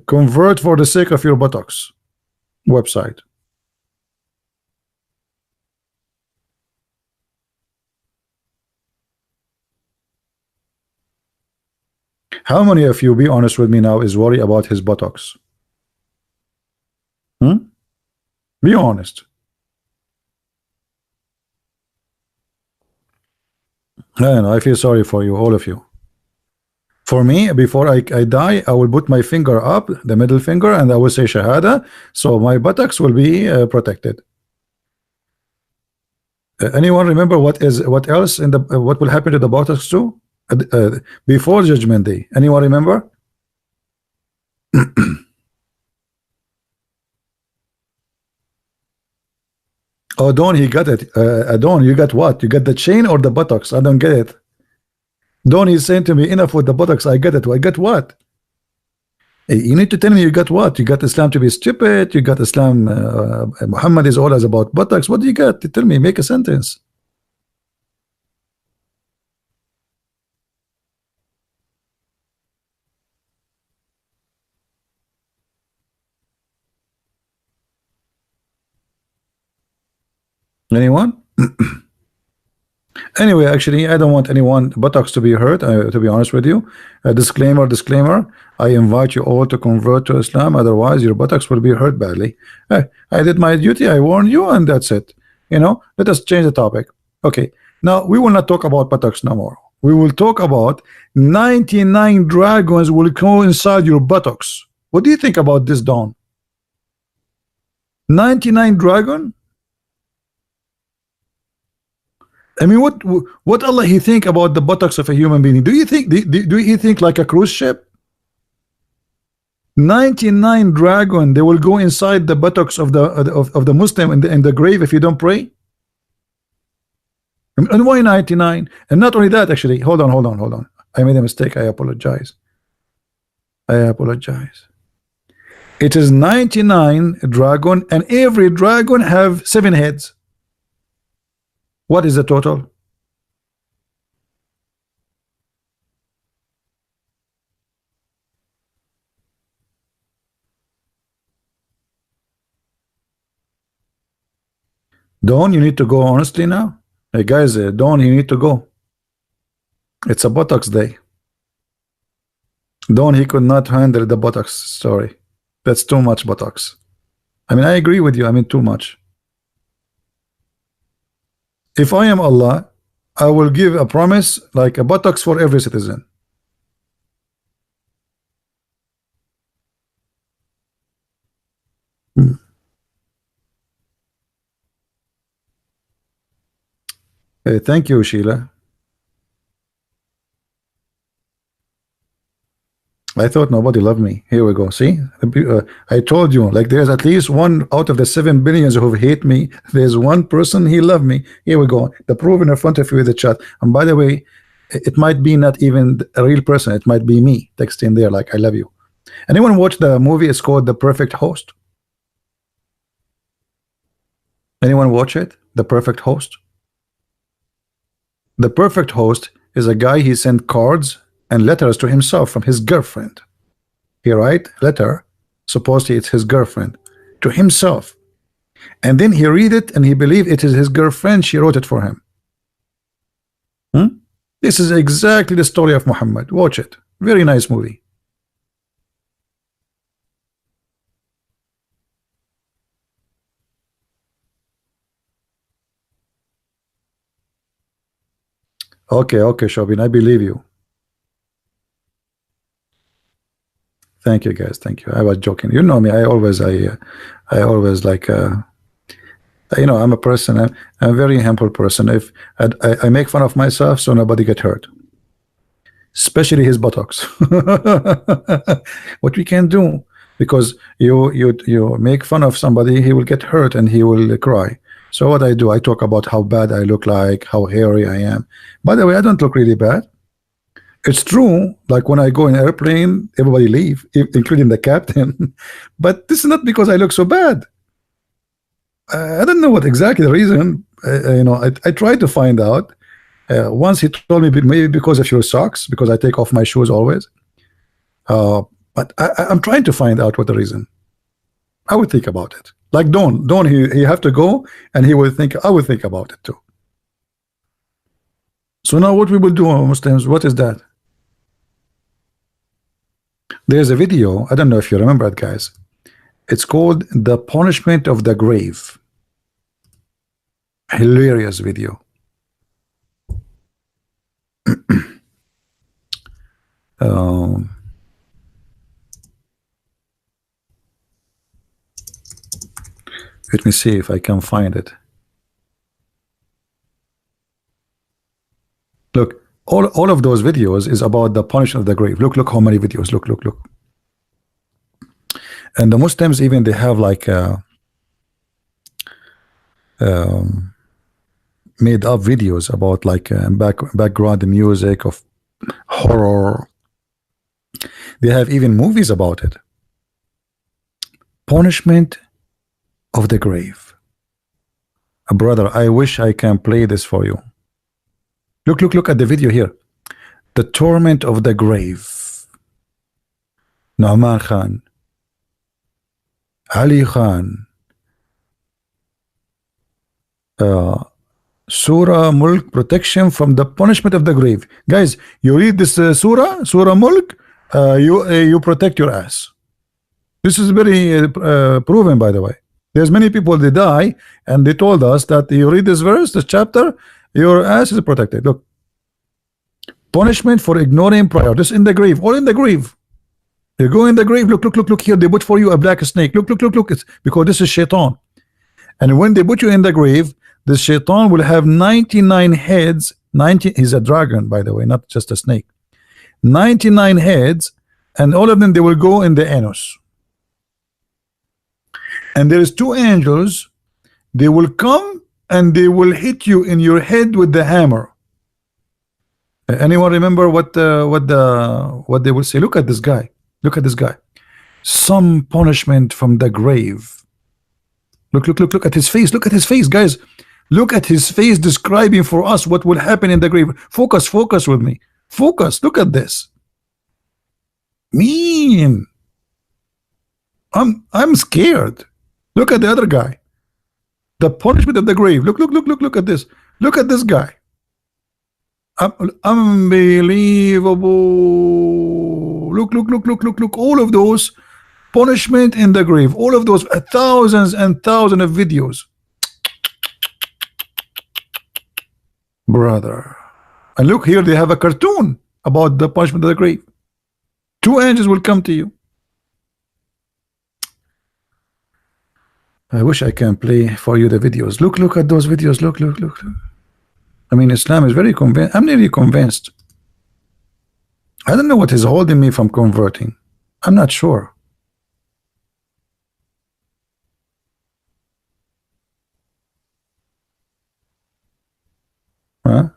convert for the sake of your buttocks website. How many of you, be honest with me now, is worried about his buttocks? Be honest. I feel sorry for you, all of you. For me, before I die, I will put my finger up, the middle finger, and I will say Shahada, so my buttocks will be protected. Anyone remember what else in the what will happen to the buttocks too before Judgment Day? Anyone remember? Oh, Don, he got it. Don, you got what? You got the chain or the buttocks? I don't get it. Don, he's saying to me, enough with the buttocks. I get it. I get what? Hey, you need to tell me you got what? You got Islam to be stupid? You got Islam? Muhammad is always about buttocks. What do you got? Tell me. Make a sentence. Anyone? Anyway, actually, I don't want anyone buttocks to be hurt. To be honest with you, disclaimer. I invite you all to convert to Islam. Otherwise, your buttocks will be hurt badly. I did my duty. I warned you, and that's it. Let us change the topic. Okay. Now we will not talk about buttocks no more. We will talk about 99 dragons will go inside your buttocks. What do you think about this, Dawn? 99 dragon? I mean, what Allah He think about the buttocks of a human being? Do you think do He think like a cruise ship? 99 dragon, they will go inside the buttocks of the Muslim in the grave if you don't pray. And why 99? And not only that, actually, hold on. I made a mistake. I apologize. It is 99 dragon, and every dragon have 7 heads. What is the total? Dawn, you need to go honestly now. Hey guys, Dawn, you need to go. It's a buttocks day. Dawn, he could not handle the buttocks. Sorry, that's too much buttocks. I mean, I agree with you. I mean, too much. If I am Allah, I will give a promise like a buttocks for every citizen. Thank you, Sheila. I thought nobody loved me. Here we go. See, I told you, like there's at least one out of the 7 billions who hate me. There's one person he loved me. Here we go. The proof in front of you in the chat. And by the way, it might be not even a real person. It might be me texting there like I love you. Anyone watch the movie? It's called The Perfect Host. Anyone watch it? The Perfect Host. The Perfect Host is a guy, he sent cards and letters to himself from his girlfriend. He write letter, supposedly it's his girlfriend, to himself, and then he read it and he believe it is his girlfriend. She wrote it for him. This is exactly the story of Muhammad. Watch it. Very nice movie. Okay, Shobin, I believe you. Thank you, guys. Thank you. I was joking. You know me. I always like You know, I'm a person. I'm a very humble person. If I make fun of myself, so nobody get hurt, especially his buttocks. What we can do, because you make fun of somebody, he will get hurt and he will cry. So what I do, I talk about how bad I look like, how hairy I am. By the way, I don't look really bad. It's true, like when I go in airplane, everybody leave, including the captain. But this is not because I look so bad. I don't know what exactly the reason. You know, I tried to find out. Once he told me maybe because of your socks, because I take off my shoes always. But I'm trying to find out what the reason. I would think about it. Like Don, he have to go, and he will think. I will think about it too. So now what we will do, Muslims? What is that? There's a video. I don't know if you remember it, guys. It's called "The Punishment of the Grave." Hilarious video. Let me see if I can find it. Look, all of those videos is about the punishment of the grave. Look how many videos. Look. And the Muslims even they have like made up videos about like background music of horror. They have even movies about it. Punishment of the grave. Brother, I wish I can play this for you. Look at the video here. The torment of the grave. Nu'man Khan, Ali Khan, Surah Mulk, protection from the punishment of the grave. Guys, you read this Surah Mulk, you protect your ass. This is very proven, by the way. There's many people they die, and they told us that you read this verse, this chapter, your ass is protected. Look, punishment for ignoring prayer. This in the grave, all in the grave. You go in the grave. Look here. They put for you a black snake. Look. It's because this is shaitan. And when they put you in the grave, the shaitan will have 99 heads. 90. He's a dragon, by the way, not just a snake. 99 heads, and all of them they will go in the anus. And there is two angels. They will come and they will hit you in your head with the hammer. Anyone remember what they will say? Look at this guy. Look at this guy. Some punishment from the grave. Look at his face. Look at his face, guys. Look at his face describing for us what will happen in the grave. Focus with me. Focus. Look at this. Mean. I'm scared. Look at the other guy. The punishment of the grave. Look at this. Look at this guy. Unbelievable. Look. All of those punishment in the grave. All of those thousands and thousands of videos. Brother. And look here, they have a cartoon about the punishment of the grave. Two angels will come to you. I wish I can play for you the videos. Look at those videos. Look. I mean, Islam is very convinced. I'm nearly convinced. I don't know what is holding me from converting. I'm not sure. Huh?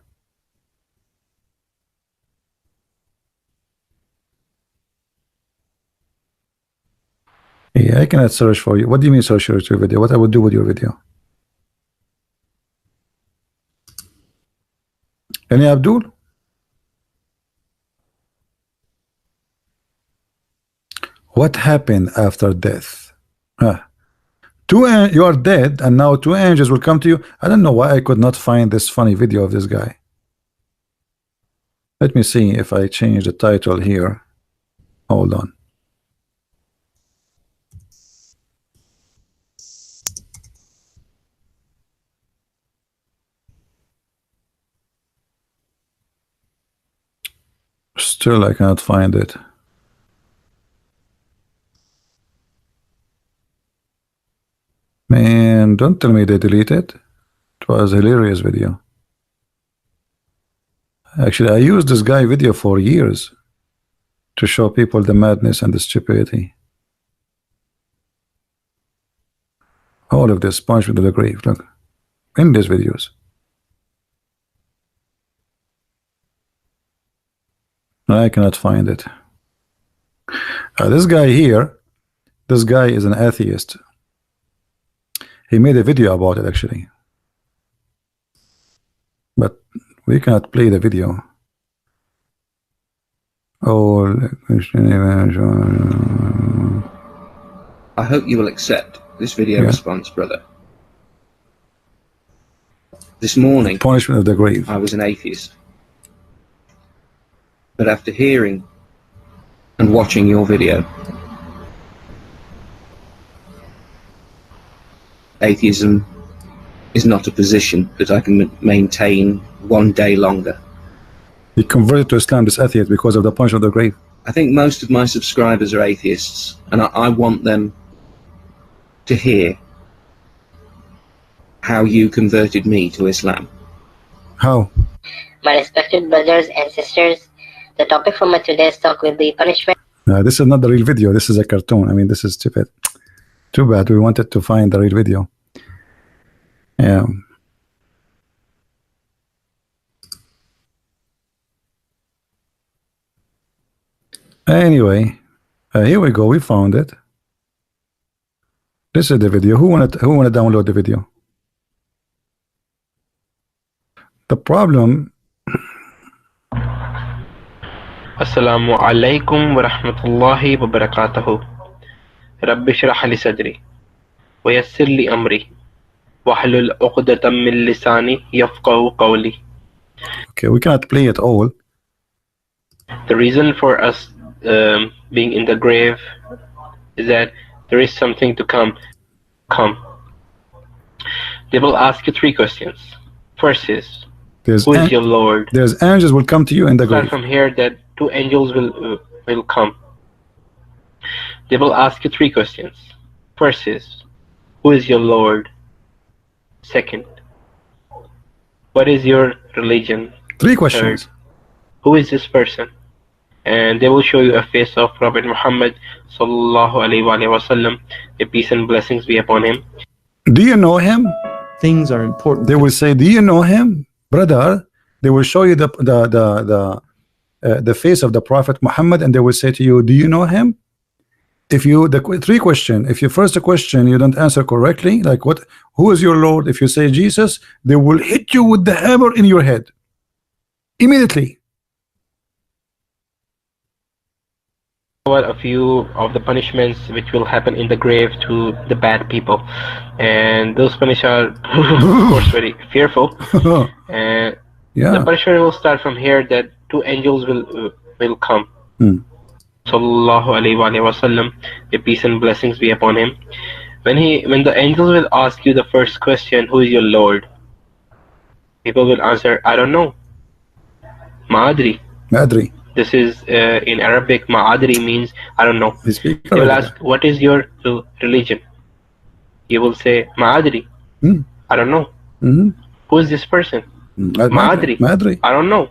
Yeah, I cannot search for you. What do you mean search your video? What I would do with your video? Any Abdul? What happened after death? You are dead, and now two angels will come to you. I don't know why I could not find this funny video of this guy. Let me see if I change the title here. Hold on. Still, I cannot find it. Man, Don't tell me they deleted. It was a hilarious video. Actually, I used this guy video for years to show people the madness and the stupidity. All of this punishment of the grave. Look, in these videos. I cannot find it. This guy here, this guy is an atheist. He made a video about it actually, but we cannot play the video. Oh, I hope you will accept this video response, brother. This morning, punishment of the grave. I was an atheist. But after hearing and watching your video, atheism is not a position that I can maintain one day longer. He converted to Islam, this atheist, because of the punishment of the grave. I think most of my subscribers are atheists, and I want them to hear how you converted me to Islam. How? My respected brothers and sisters, the topic for my today's talk will be punishment. This is not the real video. This is a cartoon. I mean, this is stupid. Too bad. We wanted to find the real video. Yeah. Anyway, here we go. We found it. This is the video. Who wanna download the video? The problem. Assalamu alaikum wa rahmatullahi wa barakatuhu. Rabbi shrah li sadri wa yassir li amri wahlul 'uqdatam min lisani yafqahu qawli. Okay, we cannot play it all. The reason for us being in the grave is that there is something to come. They will ask you 3 questions. First is, who is your Lord? There's angels will come to you in the grave. Start from here that 2 angels will come. They will ask you 3 questions. First is, who is your Lord? Second, what is your religion? 3 questions. Third, who is this person? And they will show you a face of Prophet Muhammad sallallahu alaihi wasallam. May peace and blessings be upon him. Do you know him? Things are important. They will say, do you know him, brother? They will show you the face of the Prophet Muhammad, and they will say to you, do you know him? If you 3 question, if your first question you don't answer correctly, like what, who is your Lord? If you say Jesus, they will hit you with the hammer in your head immediately. A few of the punishments which will happen in the grave to the bad people, and those punishments are of course very fearful. And the punishment will start from here that 2 angels will come. Sallallahu alaihi wasallam, may peace and blessings be upon him. When the angels will ask you the first question, who is your Lord? People will answer, I don't know. Ma'adri. This is in Arabic. Ma'adri means I don't know. They will ask, what is your religion? You will say, Ma'adri. I don't know. Who is this person? Ma'adri. I don't know.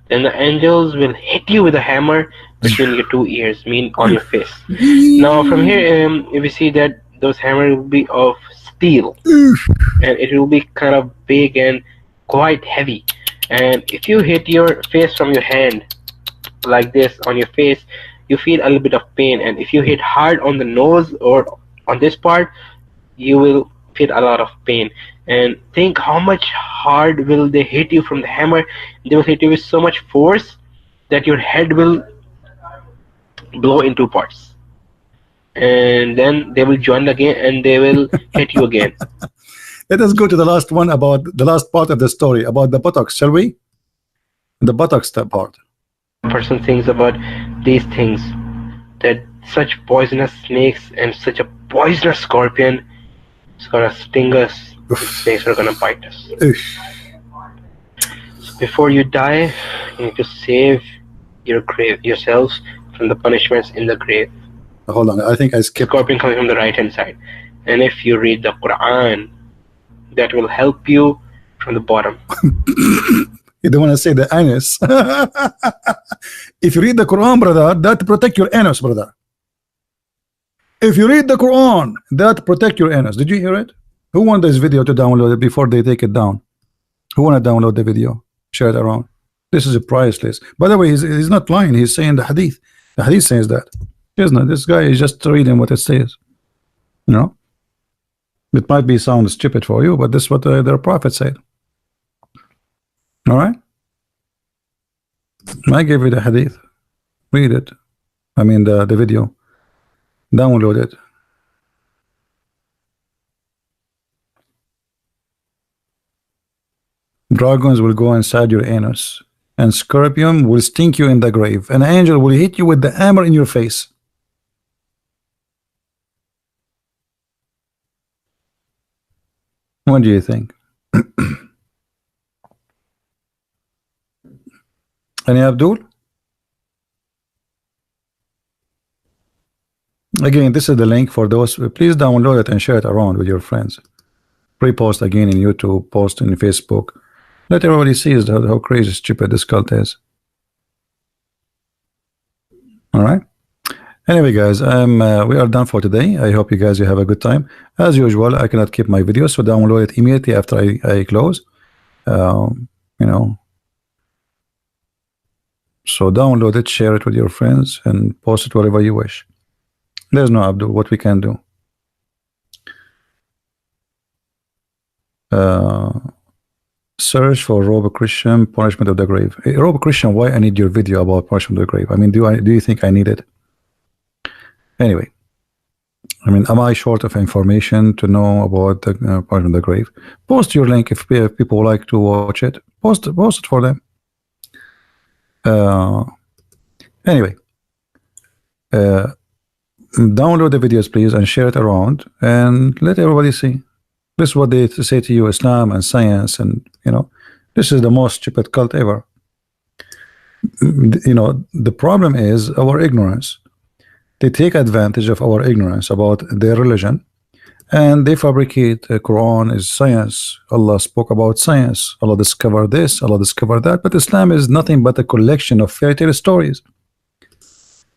Then the angels will hit you with a hammer between your 2 ears, mean on your face. Now from here, we see that those hammers will be of steel, and it will be kind of big and quite heavy. And if you hit your face from your hand like this on your face, you feel a little bit of pain. And if you hit hard on the nose or on this part, you will feel a lot of pain. And think how much hard will they hit you from the hammer. They will hit you with so much force that your head will blow in 2 parts. And then they will join again and they will hit you again. Let us go to the last one, about the last part of the story about the buttocks, shall we? The buttocks part. A person thinks about these things, that such poisonous snakes and such a poisonous scorpion is gonna sting us. Snakes are gonna bite us. So before you die, you need to save yourselves from the punishments in the grave. Hold on, I think I skipped. Scorpion coming from the right hand side. And if you read the Quran, that will help you from the bottom. You don't want to say the anus. If you read the Quran, brother, that protect your anus, brother. If you read the Quran, that protect your anus. Did you hear it? Who want this video to download it before they take it down? Who want to download the video? Share it around. This is a priceless. By the way, he's not lying. He's saying the hadith. The hadith says that. Isn't it? This guy is just reading what it says. You know? It might be sound stupid for you, but this is what their prophet said. All right? I gave you the hadith. Read it. I mean the video. Download it. Dragons will go inside your anus, and scorpion will stink you in the grave. An angel will hit you with the hammer in your face. What do you think? Any Abdul? Again, this is the link for those. Please download it and share it around with your friends. Repost again in YouTube, post in Facebook. Let everybody see how crazy stupid this cult is. All right. Anyway, guys, we are done for today. I hope you guys have a good time. As usual, I cannot keep my videos, so download it immediately after I close. You know. So download it, share it with your friends, and post it wherever you wish. There's no Abdul. What we can do. Search for Robo Christian punishment of the grave. Hey, Robo Christian, why I need your video about punishment of the grave? I mean, do you think I need it? Anyway, I mean, am I short of information to know about the punishment of the grave? Post your link if people would like to watch it. Post it for them. Anyway, download the videos, please, and share it around, and let everybody see. This is what they say to you: Islam and science, and you know, this is the most stupid cult ever. You know, the problem is our ignorance. They take advantage of our ignorance about their religion, and they fabricate the Quran is science. Allah spoke about science. Allah discovered this. Allah discovered that. But Islam is nothing but a collection of fairy tale stories.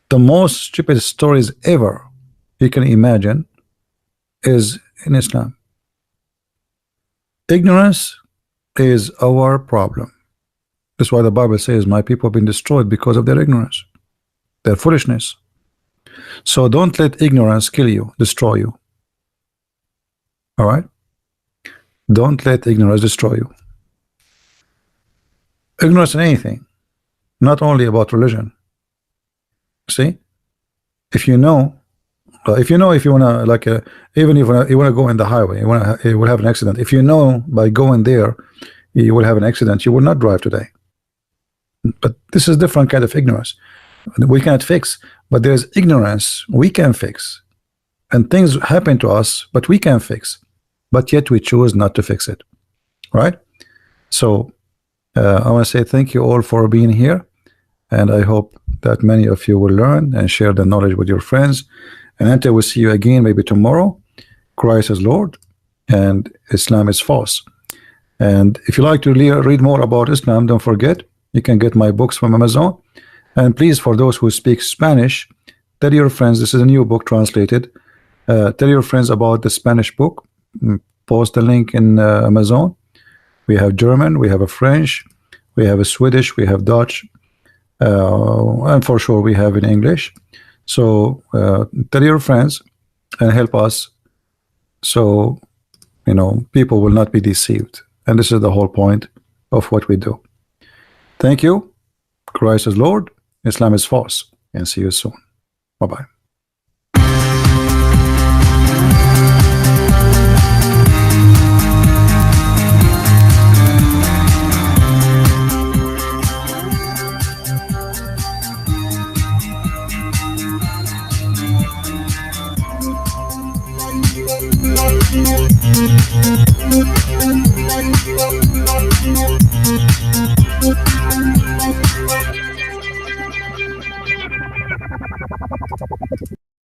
The most stupid stories ever you can imagine is in Islam. Ignorance is our problem. That's why the Bible says, my people have been destroyed because of their ignorance, their foolishness. So don't let ignorance kill you, destroy you. All right? Don't let ignorance destroy you. Ignorance in anything, not only about religion. See? If you know, if you want to, like, even if you want to go in the highway, you will have an accident. If you know by going there, you will have an accident, you will not drive today. But this is different kind of ignorance. We can't fix, but there's ignorance we can fix. And things happen to us, but we can fix. But yet we choose not to fix it. Right? So, I want to say thank you all for being here. And I hope that many of you will learn and share the knowledge with your friends. And until we see you again, maybe tomorrow, Christ is Lord and Islam is false. And if you like to read more about Islam, don't forget, you can get my books from Amazon. And please, for those who speak Spanish, tell your friends, this is a new book translated. Tell your friends about the Spanish book. Post the link in Amazon. We have German, we have a French, we have a Swedish, we have Dutch, and for sure we have in English. So tell your friends and help us, so you know people will not be deceived. And this is the whole point of what we do. Thank you. Christ is Lord, Islam is false, and see you soon. Bye-bye.